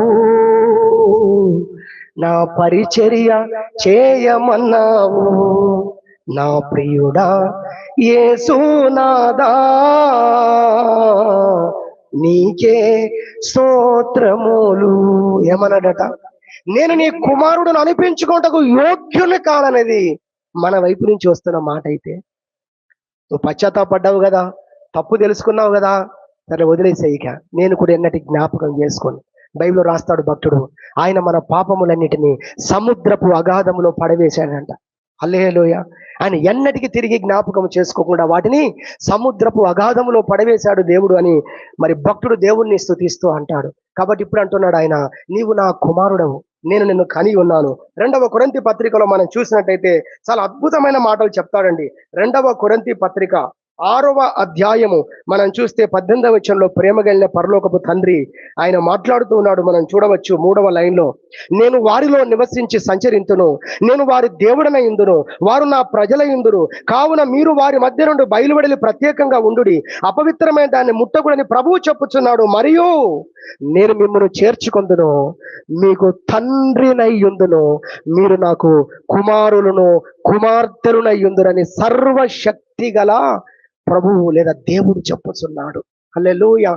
S1: నా పరిచర్య చేయమన్నావు, నా ప్రియుడా యేసునాదా నీకే స్తోత్రములు. ఏమన్నాడట? నేను నీ కుమారుడును అనిపించుకోవటకు యోగ్యుని కాదనేది మన వైపు నుంచి వస్తున్న మాట. అయితే నువ్వు పశ్చాత్తాపడ్డావు కదా, తప్పు తెలుసుకున్నావు కదా, సరే వదిలేసేయి. ఇక నేను కూడా ఎన్నటి జ్ఞాపకం చేసుకోను. బైబిల్లో రాస్తాడు భక్తుడు, ఆయన మన పాపములన్నిటినీ సముద్రపు అగాధములో పడవేశాడంట. హల్లెలూయా. ఆయన ఎన్నటికి తిరిగి జ్ఞాపకం చేసుకోకుండా వాటిని సముద్రపు అగాధములో పడవేశాడు దేవుడు అని మరి భక్తుడు దేవుణ్ణి స్తుతిస్తూ అంటాడు. కాబట్టి ఇప్పుడు అంటున్నాడు ఆయన, నీవు నా కుమారుడవు, నేను నిన్ను కని ఉన్నాను. 2వ కొరింథీ పత్రికలో మనం చూసినట్టయితే చాలా అద్భుతమైన మాటలు చెప్తాడండి. 2వ కొరింథీ పత్రిక 6వ అధ్యాయము మనం చూస్తే 18వ వచనంలో ప్రేమ కలిగిన పరలోకపు తండ్రి ఆయన మాట్లాడుతూ ఉన్నాడు. మనం చూడవచ్చు 3వ లైన్లో, నేను వారిలో నివసించి సంచరింతును, నేను వారి దేవుడన ఇందును, వారు నా ప్రజల ఇందురు, కావున మీరు వారి మధ్య నుండి బయలువెడలి ప్రత్యేకంగా ఉండుడి, అపవిత్రమైన దాన్ని ముట్టకూడని ప్రభువు చెప్పుచున్నాడు. మరియు నేను మిమ్మల్ని చేర్చుకొందును, మీకు తండ్రినయ్యుందును, మీరు నాకు కుమారులను కుమార్తెలునయ్యుందురని సర్వశక్తి గల ప్రభువు లేదా దేవుడు చెప్పుచున్నాడు. హల్లెలూయా.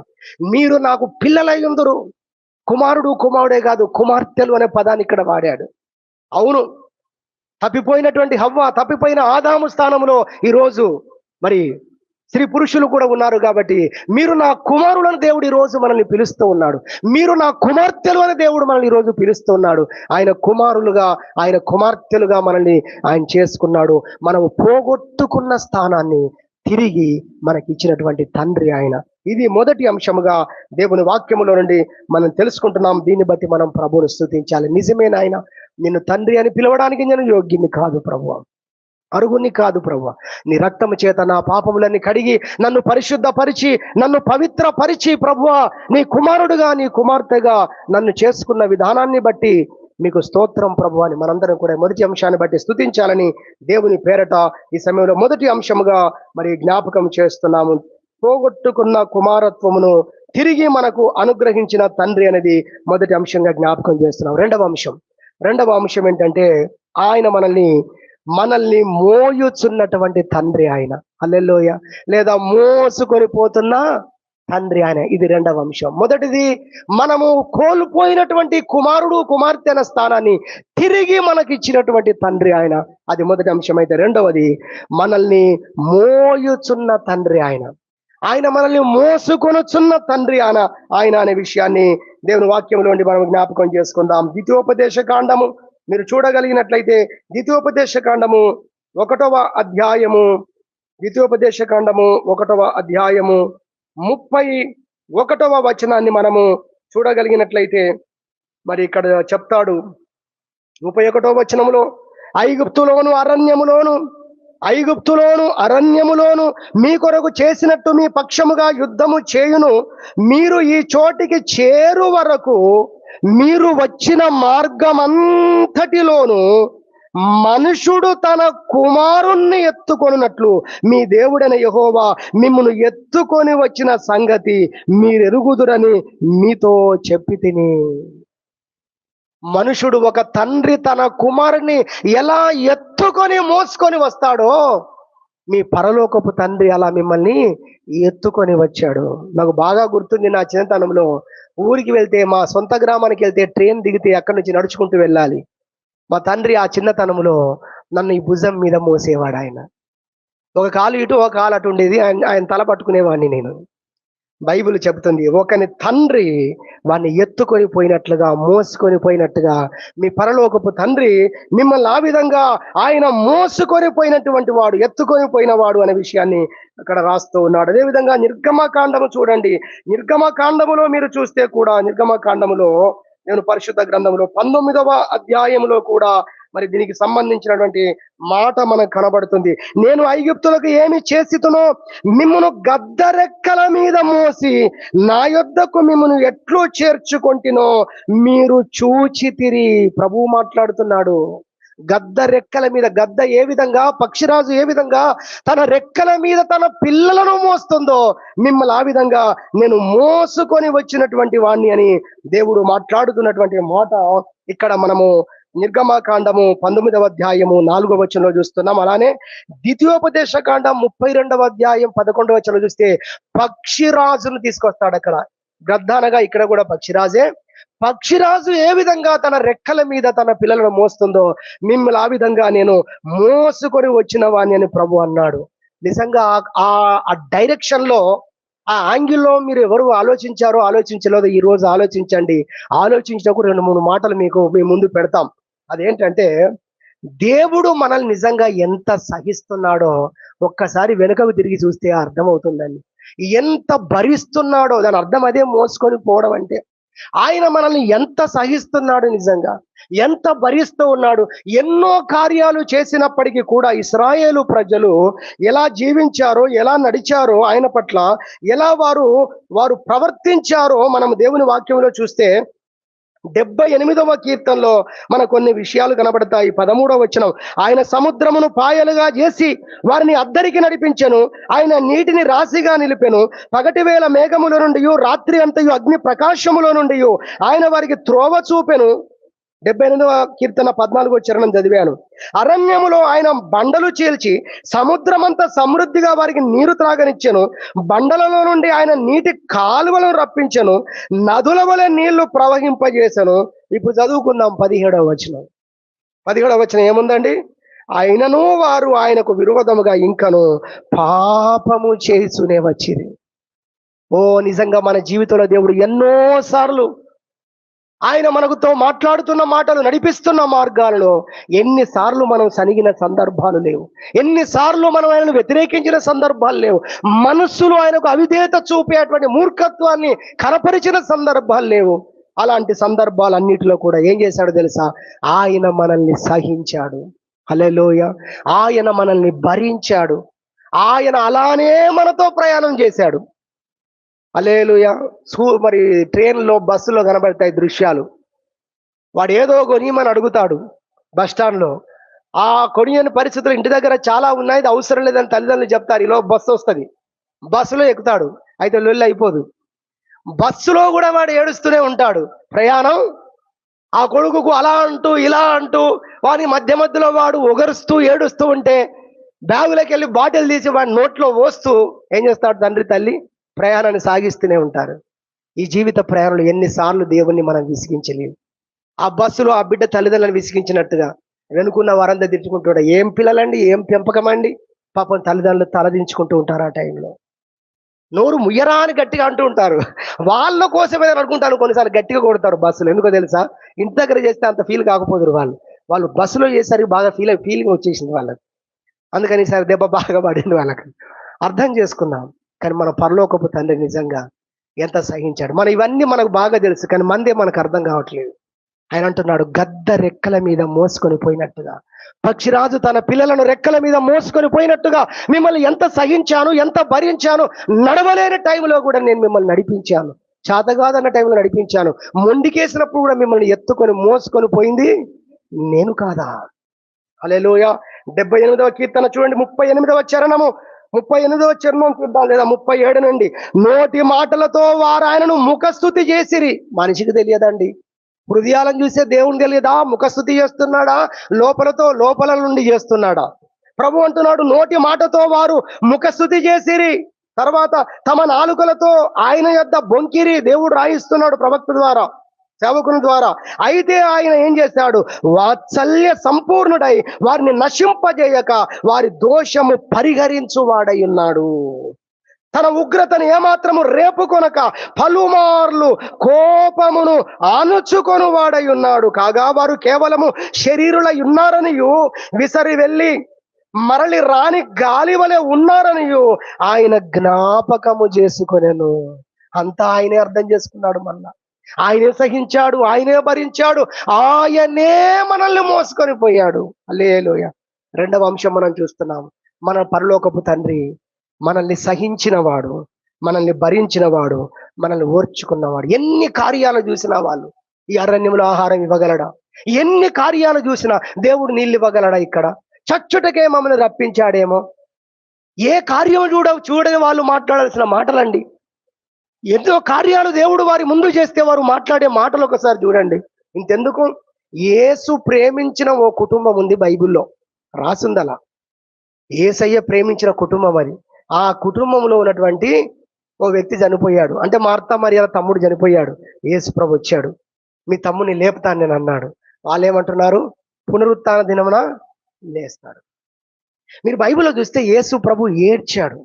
S1: మీరు నాకు పిల్లలయ్యుందురు. కుమారుడే కాదు, కుమార్తెలు అనే పదాన్ని ఇక్కడ వాడాడు. అవును, తప్పిపోయినటువంటి హవ్వ, తప్పిపోయిన ఆదాము స్థానంలో ఈరోజు మరి స్త్రీ పురుషులు కూడా ఉన్నారు. కాబట్టి మీరు నా కుమారులను దేవుడు ఈరోజు మనల్ని పిలుస్తూ ఉన్నాడు. మీరు నా కుమార్తెలు అని దేవుడు మనల్ని ఈరోజు పిలుస్తూ ఉన్నాడు. ఆయన కుమారులుగా, ఆయన కుమార్తెలుగా మనల్ని ఆయన చేసుకున్నాడు. మనము పోగొట్టుకున్న స్థానాన్ని తిరిగి మనకి ఇచ్చినటువంటి తండ్రి ఆయన. ఇది మొదటి అంశముగా దేవుని వాక్యములో నుండి మనం తెలుసుకుంటున్నాం. దీన్ని బట్టి మనం ప్రభువును స్తుతించాలి. నిజమే నాయన, నిన్ను తండ్రి అని పిలవడానికి నేను యోగ్యుని కాదు ప్రభువా, అరుగుని కాదు ప్రభువా. నీ రక్తము చేత నా పాపములన్నీ కడిగి నన్ను పరిశుద్ధపరిచి నన్ను పవిత్రపరిచి ప్రభువా నీ కుమారుడుగా, నీ కుమార్తెగా నన్ను చేసుకున్న విధానాన్ని బట్టి మీకు స్తోత్రం ప్రభు అని మనందరం కూడా మొదటి అంశాన్ని బట్టి స్తుతించాలని దేవుని పేరట ఈ సమయంలో మొదటి అంశముగా మరి జ్ఞాపకం చేస్తున్నాము. పోగొట్టుకున్న కుమారత్వమును తిరిగి మనకు అనుగ్రహించిన తండ్రి అనేది మొదటి అంశంగా జ్ఞాపకం చేస్తున్నాం. రెండవ అంశం ఏంటంటే ఆయన మనల్ని మోయుచున్నటువంటి తండ్రి ఆయన. హల్లెలూయా. లేదా మోసుకొని పోతున్న తండ్రి ఆయన. ఇది రెండవ అంశం. మొదటిది, మనము కోల్పోయినటువంటి కుమారుడు కుమార్తె అనే స్థానాన్ని తిరిగి మనకిచ్చినటువంటి తండ్రి ఆయన. అది మొదటి అంశం. అయితే రెండవది, మనల్ని మోయుచున్న తండ్రి ఆయన. ఆయన మనల్ని మోసుకొనుచున్న తండ్రి ఆయన అనే విషయాన్ని దేవుని వాక్యంలో నుండి మనం జ్ఞాపకం చేసుకుందాం. ద్వితీయోపదేశ కాండము మీరు చూడగలిగినట్లయితే ద్వితీయోపదేశ కాండము 1వ అధ్యాయము 31వ వచనాన్ని మనము చూడగలిగినట్లయితే మరి ఇక్కడ చెప్తాడు. 31వ వచనములో, ఐగుప్తులోను అరణ్యములోను ఐగుప్తులోను అరణ్యములోను మీ కొరకు చేసినట్టు మీ పక్షముగా యుద్ధము చేయును. మీరు ఈ చోటికి చేరు వరకు మీరు వచ్చిన మార్గమంతటిలోను మనుషుడు తన కుమారుణ్ణి ఎత్తుకొనున్నట్లు మీ దేవుడైన యెహోవా మిమ్మును ఎత్తుకొని వచ్చిన సంగతి మీరెరుగుదురని మీతో చెప్పి తిని. మనుషుడు ఒక తండ్రి తన కుమారుని ఎలా ఎత్తుకొని మోసుకొని వస్తాడో మీ పరలోకపు తండ్రి అలా మిమ్మల్ని ఎత్తుకొని వచ్చాడు. నాకు బాగా గుర్తుంది, నా చిన్నతనంలో ఊరికి వెళ్తే, మా సొంత గ్రామానికి వెళ్తే ట్రైన్ దిగితే అక్కడి నుంచి నడుచుకుంటూ వెళ్ళాలి. మా తండ్రి ఆ చిన్నతనంలో నన్ను ఈ భుజం మీద మోసేవాడు. ఆయన ఒక కాలు ఇటు ఒక కాలు అటు ఉండేది. ఆయన తల పట్టుకునేవాడిని నేను. బైబిల్ చెబుతుంది, ఒకని తండ్రి వాడిని ఎత్తుకొని పోయినట్లుగా, మోసుకొని పోయినట్టుగా మీ పరలోకపు తండ్రి మిమ్మల్ని ఆ విధంగా ఆయన మోసుకొని పోయినటువంటి వాడు, ఎత్తుకొని పోయినవాడు అనే విషయాన్ని అక్కడ రాస్తూ ఉన్నాడు. అదేవిధంగా నిర్గమకాండము చూడండి. నిర్గమకాండములో మీరు చూస్తే కూడా, నిర్గమకాండములో నేను పరిశుద్ధ గ్రంథంలో 19వ అధ్యాయంలో కూడా మరి దీనికి సంబంధించినటువంటి మాట మనకు కనబడుతుంది. నేను ఐగుప్తులకు ఏమి చేసితునో మిమ్మును గద్దరెక్కల మీద మోసి నా యొద్దకు మిమ్మును ఎట్లు చేర్చుకొంటినో మీరు చూచితిరి. ప్రభువు మాట్లాడుతున్నాడు. గద్ద రెక్కల మీద, గద్ద ఏ విధంగా, పక్షిరాజు ఏ విధంగా తన రెక్కల మీద తన పిల్లలను మోస్తుందో మిమ్మల్ని ఆ విధంగా నేను మోసుకొని వచ్చినటువంటి వాణ్ణి అని దేవుడు మాట్లాడుతున్నటువంటి మాట ఇక్కడ మనము నిర్గమకాండము 19వ అధ్యాయము 4వ వచనంలో చూస్తున్నాం. అలానే ద్వితీయోపదేశ కాండం 32వ అధ్యాయం 11వ వచనంలో చూస్తే పక్షిరాజును తీసుకొస్తాడు. అక్కడ గద్ద అనగా ఇక్కడ కూడా పక్షిరాజే. పక్షిరాజు ఏ విధంగా తన రెక్కల మీద తన పిల్లలను మోస్తుందో మిమ్మల్ని ఆ విధంగా నేను మోసుకొని వచ్చిన వాణ్ణి అని ప్రభు అన్నాడు. నిజంగా ఆ డైరెక్షన్ లో, ఆ యాంగిల్లో మీరు ఎవరు ఆలోచించారో ఆలోచించలేదో ఈ రోజు ఆలోచించండి. ఆలోచించినప్పుడు 2-3 మాటలు మీకు మీ ముందు పెడతాం. అదేంటంటే, దేవుడు మనల్ని నిజంగా ఎంత సహిస్తున్నాడో ఒక్కసారి వెనుకకు తిరిగి చూస్తే అర్థమవుతుందండి. ఎంత భరిస్తున్నాడో దాని అర్థం అదే, మోసుకొని పోవడం అంటే. ఆయన మనల్ని ఎంత సహిస్తున్నాడు, నిజంగా ఎంత భరిస్తూ ఉన్నాడు. ఎన్నో కార్యాలు చేసినప్పటికీ కూడా ఇశ్రాయేలు ప్రజలు ఎలా జీవించారో, ఎలా నడిచారో, ఆయన పట్ల ఎలా వారు ప్రవర్తించారో మనం దేవుని వాక్యంలో చూస్తే 78వ కీర్తనలో మనకు కొన్ని విషయాలు కనబడతాయి. 13వ వచనం, ఆయన సముద్రమును పాయలుగా చేసి వారిని అద్దరికి నడిపించెను. ఆయన నీటిని రాశిగా నిలిపెను. పగటి వేళ మేఘముల నుండి, రాత్రి అంతయు అగ్ని ప్రకాశములో నుండి ఆయన వారికి త్రోవ చూపెను. 78వ కీర్తన 14వ చరణం చదివాను. అరణ్యములో ఆయన బండలు చీల్చి సముద్రమంతా సమృద్ధిగా వారికి నీరు త్రాగనిచ్చెను. బండలలో నుండి ఆయన నీటి కాలువలను రప్పించెను. నదుల వలె నీళ్లు ప్రవహింపజేసెను. ఇప్పుడు చదువుకుందాం 17వ వచనం. 17వ వచనం ఏముందండి? ఆయనను వారు ఆయనకు విరోధముగా ఇంకను పాపము చేసునే వచ్చిరి. ఓ నిజంగా మన జీవితంలో దేవుడు ఎన్నో సార్లు ఆయన మనకుతో మాట్లాడుతున్న మాటలు, నడిపిస్తున్న మార్గాలలో ఎన్నిసార్లు మనం సనిగిన సందర్భాలు లేవు. ఎన్నిసార్లు మనం ఆయనను వ్యతిరేకించిన సందర్భాలు లేవు. మనస్సులో ఆయనకు అవిధేయత చూపేటువంటి మూర్ఖత్వాన్ని కనపరిచిన సందర్భాలు లేవు. అలాంటి సందర్భాలన్నిటిలో కూడా ఏం చేశాడు తెలుసా? ఆయన మనల్ని సహించాడు. హల్లెలూయా. ఆయన మనల్ని భరించాడు. ఆయన అలానే మనతో ప్రయాణం చేశాడు. హల్లెలూయా. మరి ట్రైన్లో, బస్సులో కనబడతాయి దృశ్యాలు. వాడు ఏదో కొనియమని అడుగుతాడు బస్ స్టాండ్లో. ఆ కొనియని పరిస్థితులు ఇంటి దగ్గర చాలా ఉన్నాయి, ఇది అవసరం లేదని తల్లిదండ్రులు చెప్తారు. ఇలా బస్సు వస్తుంది, బస్సులో ఎక్కుతాడు, అయితే లొల్లి అయిపోదు. బస్సులో కూడా వాడు ఏడుస్తూనే ఉంటాడు. ప్రయాణం ఆ కొడుకుకు అలా అంటూ ఇలా అంటూ వాని మధ్య మధ్యలో వాడు ఒగరుస్తూ ఏడుస్తూ ఉంటే బ్యాగులోకి వెళ్ళి బాటిల్ తీసి వాడి నోట్లో పోస్తూ ఏం చేస్తాడు తండ్రి తల్లి? ప్రయాణాన్ని సాగిస్తూనే ఉంటారు. ఈ జీవిత ప్రయాణంలో ఎన్నిసార్లు దేవుణ్ణి మనం విసిగించలేము. ఆ బస్సులో ఆ బిడ్డ తల్లిదండ్రులను విసిగించినట్టుగా వెనుకున్న వారందరూ తిట్టుకుంటాడు. ఏం పిల్లలండి, ఏం పెంపకం అండి. పాపం తల్లిదండ్రులు తలదించుకుంటూ ఉంటారు. ఆ టైంలో నోరు ముయ్యరా అని గట్టిగా అంటూ ఉంటారు. వాళ్ళ కోసమే అనుకుంటాను, కొన్నిసార్లు గట్టిగా కొడతారు బస్సులో. ఎందుకో తెలుసా? ఇంటి దగ్గర చేస్తే అంత ఫీల్ కాకపోదురు వాళ్ళు బస్సులో చేసరికి బాగా ఫీలింగ్ వచ్చేసింది వాళ్ళకి. అందుకని ఈసారి దెబ్బ బాగా పడింది వాళ్ళకి. అర్థం చేసుకున్నాం. కానీ మన పరలోకపు తండ్రి నిజంగా ఎంత సహించాడు. ఇవన్నీ మనకు బాగా తెలుసు, కానీ మందే మనకు అర్థం కావట్లేదు. ఆయన అంటున్నాడు, గద్ద రెక్కల మీద మోసుకొని పోయినట్టుగా, పక్షిరాజు తన పిల్లలను రెక్కల మీద మోసుకొని పోయినట్టుగా మిమ్మల్ని ఎంత సహించాను, ఎంత భరించాను. నడవలేని టైంలో కూడా నేను మిమ్మల్ని నడిపించాను. చేతగాదన్న టైంలో నడిపించాను. మొండికేసినప్పుడు కూడా మిమ్మల్ని ఎత్తుకొని మోసుకొని పోయింది నేను కాదా? హల్లెలూయా. 78వ కీర్తన చూడండి, 38వ చరణము, 38వ చరణం చూద్దాం, లేదా 37 నుండి. నోటి మాటలతో వారు ఆయనను ముఖస్తుతి చేసిరి. మనిషికి తెలియదండి, హృదయాలను చూసే దేవుని తెలియదా? ముఖస్తుతి చేస్తున్నాడా, లోపల నుండి చేస్తున్నాడా? ప్రభు అంటున్నాడు, నోటి మాటతో వారు ముఖస్తుతి చేసిరి, తర్వాత తమ నాలుకలతో ఆయన యొద్ద బొంకిరి. దేవుడు రాయిస్తున్నాడు ప్రవక్త ద్వారా, సేవకుని ద్వారా. అయితే ఆయన ఏం చేశాడు? వాత్సల్య సంపూర్ణుడై వారిని నశింపజేయక వారి దోషము పరిహరించువాడై ఉన్నాడు. తన ఉగ్రతను ఏమాత్రము రేపుకొనక పలుమార్లు కోపమును అణుచుకొని వాడై ఉన్నాడు. కాగా వారు కేవలము శరీరులై ఉన్నారనియు విసరి వెళ్ళి మరలి రాని గాలి వలె ఉన్నారనియు ఆయన జ్ఞాపకము చేసుకొనెను. అంతా ఆయనే అర్థం చేసుకున్నాడు. మళ్ళా ఆయనే సహించాడు, ఆయనే భరించాడు, ఆయనే మనల్ని మోసుకొని పోయాడు. హల్లెలూయా. రెండవ అంశం మనం చూస్తున్నాము, మన పరలోకపు తండ్రి మనల్ని సహించిన వాడు, మనల్ని భరించిన వాడు, మనల్ని ఓర్చుకున్నవాడు. ఎన్ని కార్యాలు చూసినా వాళ్ళు ఈ అరణ్యంలో ఆహారం ఇవ్వగలడా? ఎన్ని కార్యాలు చూసినా దేవుడు నీళ్ళు ఇవ్వగలడా? ఇక్కడ చచ్చుటకే మమ్మల్ని రప్పించాడేమో. ఏ కార్యం చూడని వాళ్ళు మాట్లాడాల్సిన మాటలండి. ఎన్నో కార్యాలు దేవుడు వారి ముందు చేస్తే వారు మాట్లాడే మాటలు ఒకసారి చూడండి. ఇంతెందుకు, యేసు ప్రేమించిన ఓ కుటుంబం ఉంది, బైబిల్లో రాసుంది అలా. యేసయ్య ప్రేమించిన కుటుంబం అది. ఆ కుటుంబంలో ఉన్నటువంటి ఓ వ్యక్తి చనిపోయాడు. అంటే మార్తా మరియల తమ్ముడు చనిపోయాడు. యేసు ప్రభు వచ్చాడు, మీ తమ్ముని లేపుతాను నేను అన్నాడు. వాళ్ళు ఏమంటున్నారు? పునరుత్థాన దినమున లేస్తాడు. మీరు బైబిల్లో చూస్తే యేసు ప్రభు ఏడ్చాడు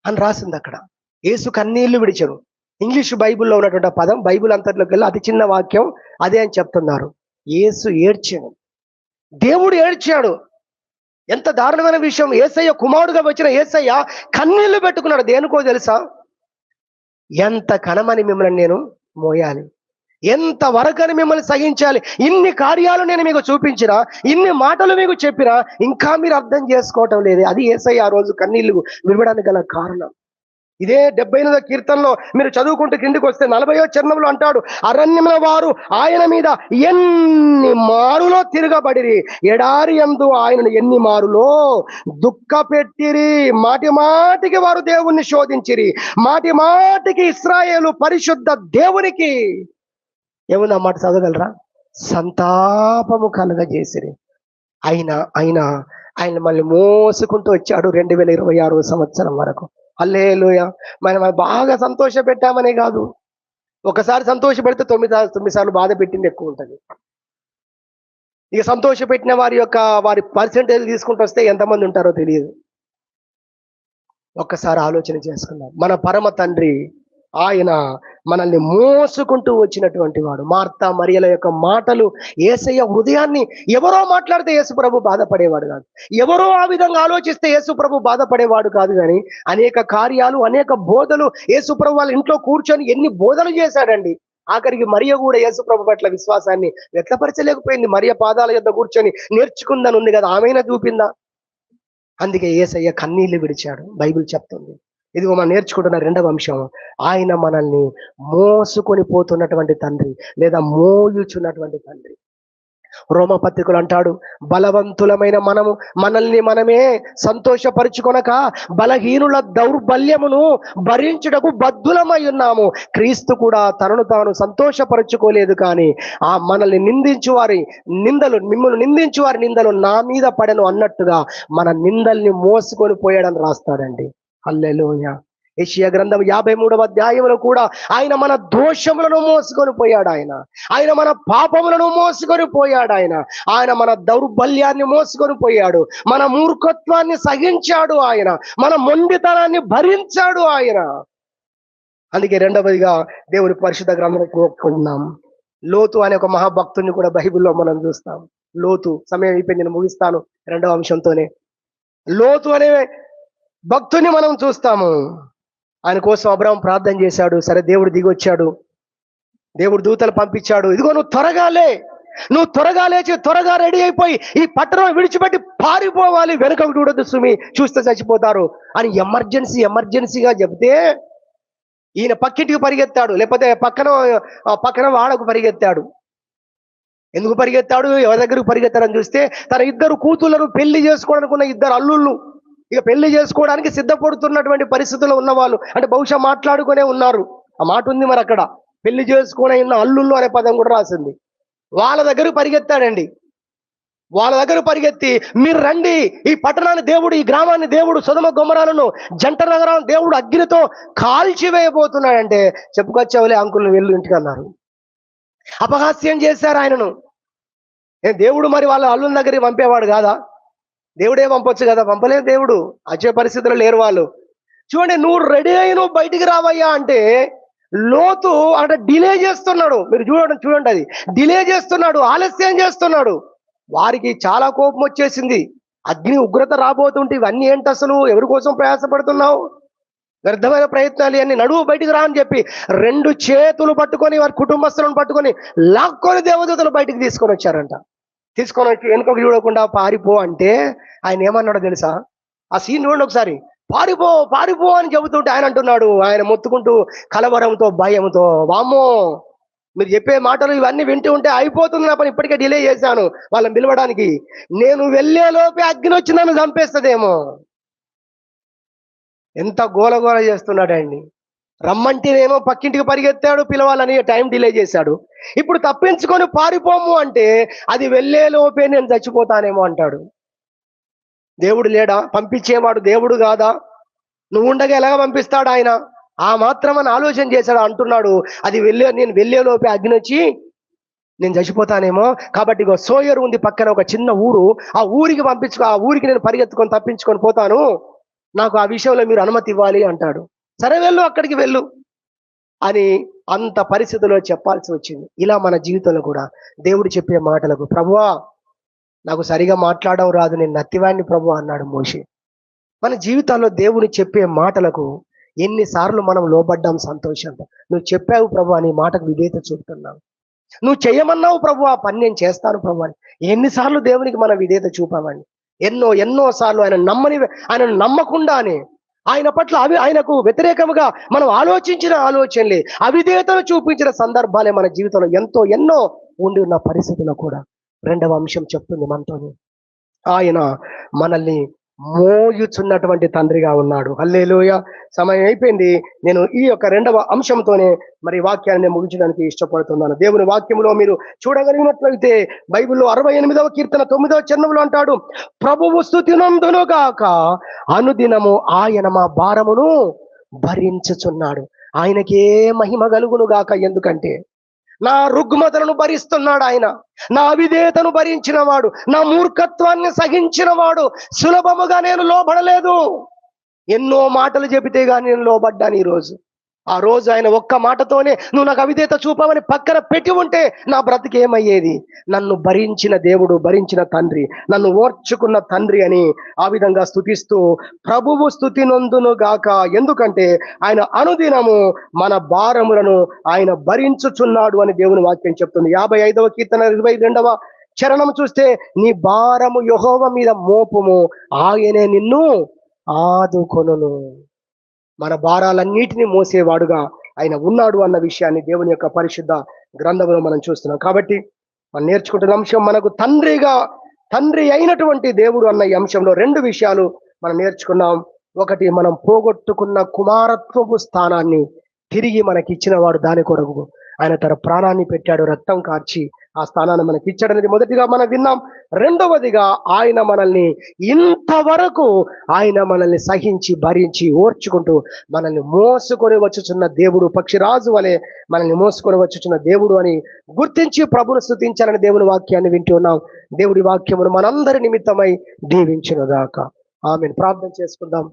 S1: అని రాసింది అక్కడ. యేసు కన్నీళ్లు విడిచాడు. ఇంగ్లీష్ బైబిల్లో ఉన్నటువంటి పదం బైబిల్ అంతట్లోకి వెళ్ళి అతి చిన్న వాక్యం అదే అని చెప్తున్నారు. యేసు ఏడ్చాడు, దేవుడు ఏడ్చాడు. ఎంత దారుణమైన విషయం! యేసయ్య కుమారుడుగా వచ్చిన యేసయ్య కన్నీళ్లు పెట్టుకున్నాడు. దేనికో తెలుసా? ఎంత కనమని మిమ్మల్ని నేను మోయాలి, ఎంత వరకని మిమ్మల్ని సహించాలి. ఇన్ని కార్యాలు నేను మీకు చూపించినా, ఇన్ని మాటలు మీకు చెప్పినా ఇంకా మీరు అర్థం చేసుకోవటం లేదు. అది యేసయ్య ఆ రోజు కన్నీళ్లు విడవడానికి గల కారణం. ఇదే 78వ కీర్తనలో మీరు చదువుకుంటూ కిందికి వస్తే 40వ చరణంలో అంటాడు, అరణ్యమున వారు ఆయన మీద ఎన్ని మారులో తిరగబడిరి, ఎడారి యందు ఆయనను ఎన్ని మారులో దుఃఖ పెట్టిరి. మాటి మాటికి వారు దేవుణ్ణి శోధించిరి, మాటి మాటికి ఇశ్రాయేలు పరిశుద్ధ దేవునికి ఏముంది ఆ మాట చదవగలరా? సంతాపము కలుగజేసిరి. ఆయన మళ్ళీ మోసుకుంటూ వచ్చాడు 2026 సంవత్సరం వరకు. హల్లెలూయా. మనం బాగా సంతోష పెట్టామనే కాదు, ఒకసారి సంతోష పెడితే 9 సార్లు బాధ పెట్టింది ఎక్కువ ఉంటుంది. ఇక సంతోష పెట్టిన వారి పర్సెంటేజ్ తీసుకుంటూ వస్తే ఎంతమంది ఉంటారో తెలియదు. ఒక్కసారి ఆలోచన చేసుకుందాం. మన పరమ తండ్రి ఆయన మనల్ని మోసుకుంటూ వచ్చినటువంటి వాడు. మార్తా మరియల యొక్క మాటలు, యేసయ్య హృదయాన్ని ఎవరో మాట్లాడితే యేసు ప్రభు బాధపడేవాడు కాదు, ఎవరో ఆ విధంగా ఆలోచిస్తే యేసు ప్రభు బాధపడేవాడు కాదు. కానీ అనేక కార్యాలు, అనేక బోధలు యేసు ప్రభు వాళ్ళ ఇంట్లో కూర్చొని ఎన్ని బోధలు చేశాడండి. ఆఖరికి మరియ కూడా యేసు ప్రభు పట్ల విశ్వాసాన్ని వ్యక్తపరచలేకపోయింది. మరియ పాదాల యొద్ద కూర్చొని నేర్చుకుందని ఉంది కదా, ఆమెనా చూపిందా? అందుకే యేసయ్య కన్నీళ్లు విడిచాడు, బైబిల్ చెప్తుంది. ఇదిగో మనం నేర్చుకుంటున్న రెండవ అంశం, ఆయన మనల్ని మోసుకొని పోతున్నటువంటి తండ్రి, లేదా మోయుచున్నటువంటి తండ్రి. రోమపత్రికలు అంటాడు, బలవంతులమైన మనల్ని మనమే సంతోషపరుచుకొనక బలహీనుల దౌర్బల్యమును భరించుటకు బద్ధులమై ఉన్నాము. క్రీస్తు కూడా తనను తాను సంతోషపరుచుకోలేదు, కానీ ఆ మనల్ని మిమ్మల్ని నిందించు వారి నిందలు నా మీద పడెను అన్నట్టుగా మన నిందల్ని మోసుకొని పోయాడని రాస్తాడండి. హల్లెలూయా. యెషయా గ్రంథం 53వ అధ్యాయంలో కూడా ఆయన మన దోషములను మోసుకొని పోయాడు. ఆయన మన పాపములను మోసుకొని పోయాడు. ఆయన మన దౌర్బల్యాన్ని మోసుకొని పోయాడు, మన మూర్ఖత్వాన్ని సహించాడు, ఆయన మన మొండితనాన్ని భరించాడు ఆయన. అందుకే రెండవదిగా దేవుని పరిశుద్ధ గ్రంథం లోతు అనే ఒక మహాభక్తుని కూడా బైబిల్లో మనం చూస్తాం. లోతు, సమయం అయిపోయింది, నేను ముగిస్తాను 2వ అంశంతోనే. లోతు అనే భక్తుని మనం చూస్తాము. ఆయన కోసం అబ్రాహాము ప్రార్థన చేశాడు. సరే, దేవుడు దిగొచ్చాడు. దేవుడు దూతలు పంపించాడు, ఇదిగో నువ్వు త్వరగా లేచి త్వరగా రెడీ అయిపోయి ఈ పట్టణం విడిచిపెట్టి పారిపోవాలి, వెనుకకు చూడొద్దు సుమి, చూస్తే చచ్చిపోతారు అని ఎమర్జెన్సీగా చెబితే ఈయన పక్కింటికి పరిగెత్తాడు, లేకపోతే పక్కన వాడకు పరిగెత్తాడు. ఎందుకు పరిగెత్తాడు, ఎవరి దగ్గరకు పరిగెత్తాడని చూస్తే తన ఇద్దరు కూతుళ్లను పెళ్లి చేసుకోవడానికి ఉన్న ఇద్దరు అల్లుళ్ళు ఇక పెళ్లి చేసుకోవడానికి సిద్ధపడుతున్నటువంటి పరిస్థితుల్లో ఉన్నవాళ్ళు, అంటే బహుశా మాట్లాడుకునే ఉన్నారు. ఆ మాట ఉంది మరి అక్కడ, పెళ్లి చేసుకునే ఉన్న అల్లుళ్ళు అనే పదం కూడా రాసింది. వాళ్ళ దగ్గరకు పరిగెత్తాడండి. వాళ్ళ దగ్గర పరిగెత్తి, మీరు రండి, ఈ పట్టణాన్ని దేవుడు, ఈ గ్రామాన్ని దేవుడు, సొదొమ గొమొరాలను జంట నగరాలను దేవుడు అగ్నితో కాల్చివేయబోతున్నాడంటే చెప్పుకొచ్చావులే అంకుల్ వెళ్ళు ఇంటికి అన్నారు. అపహాస్యం చేశారు ఆయనను. దేవుడు మరి వాళ్ళ అల్లుల దగ్గరికి పంపేవాడు కాదా? దేవుడే పంపొచ్చు కదా, పంపలేదు దేవుడు. వచ్చే పరిస్థితుల్లో లేరు వాళ్ళు. చూడండి, నువ్వు రెడీ అయ్యి నువ్వు బయటికి రావయ్యా అంటే లోతు అంటే డిలే చేస్తున్నాడు. మీరు చూడండి అది డిలే చేస్తున్నాడు, ఆలస్యం చేస్తున్నాడు. వారికి చాలా కోపం వచ్చేసింది. అగ్ని ఉగ్రత రాబోతుంటే ఇవన్నీ ఏంటి, అసలు ఎవరి కోసం ప్రయాసపడుతున్నావు, వ్యర్థమైన ప్రయత్నాలు అన్ని, నడువు బయటికి రా అని చెప్పి 2 చేతులు పట్టుకొని వారి కుటుంబస్తులను పట్టుకొని లాక్కొని దేవదూతలు బయటికి తీసుకొని వచ్చారంట. తీసుకొని వచ్చి వెనుకకు చూడకుండా పారిపో అంటే ఆయన ఏమన్నాడో తెలుసా? ఆ సీన్ చూడండి ఒకసారి. పారిపో అని చెబుతుంటే ఆయన అంటున్నాడు, ఆయన మొత్తుకుంటూ కలవరంతో భయంతో, వామ్మో మీరు చెప్పే మాటలు ఇవన్నీ వింటూ ఉంటే అయిపోతుంది నా పని, ఇప్పటికే డిలే చేశాను వాళ్ళని పిలవడానికి, నేను వెళ్ళేలోపే అగ్ని వచ్చి నన్ను చంపేస్తుందేమో. ఎంత గోలగోల చేస్తున్నాడండి. రమ్మంటేనేమో పక్కింటికి పరిగెత్తాడు పిలవాలని, టైం డిలే చేశాడు. ఇప్పుడు తప్పించుకొని పారిపోము అంటే అది వెళ్ళేలోపే నేను చచ్చిపోతానేమో అంటాడు. దేవుడు లేడా? పంపించేవాడు దేవుడు కాదా? నువ్వు ఉండగా ఎలాగ పంపిస్తాడు ఆయన? ఆ మాత్రం అని ఆలోచన చేశాడు. అంటున్నాడు, అది నేను వెళ్ళేలోపే అగ్ని వచ్చి నేను చచ్చిపోతానేమో. కాబట్టి ఇగో సోయరు ఉంది పక్కన ఒక చిన్న ఊరు, ఆ ఊరికి నేను పరిగెత్తుకొని తప్పించుకొని పోతాను, నాకు ఆ విషయంలో మీరు అనుమతి ఇవ్వాలి అంటాడు. సరే వెళ్ళు, అక్కడికి వెళ్ళు అని అంత పరిస్థితిలో చెప్పాల్సి వచ్చింది. ఇలా మన జీవితంలో కూడా దేవుడు చెప్పే మాటలకు, ప్రభువా నాకు సరిగా మాట్లాడడం రాదు, నేను నత్తివాడిని ప్రభు అన్నాడు మోషే. మన జీవితాల్లో దేవుని చెప్పే మాటలకు ఎన్నిసార్లు మనం లోబడ్డాం సంతోషంతో. నువ్వు చెప్పావు ప్రభు, నీ మాటకు విధేయత చూపుతున్నావు. నువ్వు చేయమన్నావు ప్రభు, ఆ పని నేను చేస్తాను ప్రభు అని ఎన్నిసార్లు దేవునికి మనం విధేయత చూపామని. ఎన్నో సార్లు ఆయన నమ్మకుండానే ఆయన పట్ల ఆయనకు వ్యతిరేకముగా మనం ఆలోచించిన ఆలోచనలే, అవిధేయతను చూపించిన సందర్భాలే మన జీవితంలో ఎన్నో ఉండి ఉన్న పరిస్థితుల్లో కూడా 2వ అంశం చెప్తుంది మనతోని, ఆయన మనల్ని మోయుచున్నటువంటి తండ్రిగా ఉన్నాడు. హల్లెలూయా. సమయం అయిపోయింది. నేను ఈ యొక్క 2వ అంశంతోనే మరి వాక్యాన్ని ముగించడానికి ఇష్టపడుతున్నాను. దేవుని వాక్యంలో మీరు చూడగలిగినట్లయితే బైబిల్లో 68వ కీర్తన 9వ చరణంలో అంటాడు, ప్రభువు స్తుతినందును గాక అనుదినము ఆయన మా భారమును భరించుచున్నాడు. ఆయనకే మహిమ కలుగును గాక. ఎందుకంటే నా రుగ్మతలను భరిస్తున్నాడు ఆయన, నా అవిధేయతను భరించిన వాడు, నా మూర్ఖత్వాన్ని సహించిన వాడు. సులభముగా నేను లోబడలేదు, ఎన్నో మాటలు చెబితే గాని నేను లోబడ్డాను. ఆ రోజు ఆయన ఒక్క మాటతోనే నువ్వు నాకు అవిధేయత చూపమని పక్కన పెట్టి ఉంటే నా బ్రతికేమయ్యేది? నన్ను భరించిన దేవుడు, భరించిన తండ్రి, నన్ను ఓర్చుకున్న తండ్రి అని ఆ విధంగా స్తుతిస్తూ ప్రభువు స్తుతి నొందును గాక. ఎందుకంటే ఆయన అనుదినము మన భారములను ఆయన భరించుచున్నాడు అని దేవుని వాక్యం చెప్తుంది. 55వ కీర్తన 22వ చరణం చూస్తే, నీ భారము యెహోవా మీద మోపుము, ఆయనే నిన్ను ఆదుకొనును. మన భారాలన్నిటినీ మోసేవాడుగా ఆయన ఉన్నాడు అన్న విషయాన్ని దేవుని యొక్క పరిశుద్ధ గ్రంథంలో మనం చూస్తున్నాం. కాబట్టి మనం నేర్చుకుంటున్న అంశం, మనకు తండ్రి అయినటువంటి దేవుడు అన్న ఈ అంశంలో 2 విషయాలు మనం నేర్చుకున్నాం. ఒకటి, మనం పోగొట్టుకున్న కుమారత్వపు స్థానాన్ని తిరిగి మనకి ఇచ్చిన వాడు, దాని కొరకు ఆయన తన ప్రాణాన్ని పెట్టాడు, రక్తం కార్చి ఆ స్థానాన్ని మనకి ఇచ్చాడనేది మొదటిగా మనం విన్నాం. రెండవదిగా, ఆయన మనల్ని ఇంతవరకు సహించి భరించి ఓర్చుకుంటూ మనల్ని మోసుకొని వచ్చుచున్న దేవుడు, పక్షిరాజు వలె మనల్ని మోసుకొని వచ్చుచున్న దేవుడు అని గుర్తించి ప్రభును స్తుతించాలని దేవుని వాక్యాన్ని వింటూ ఉన్నాం. దేవుడి వాక్యమును మనందరి నిమిత్తమై దీవించును గాక. ఆమేన్. ప్రార్థన చేసుకుందాం.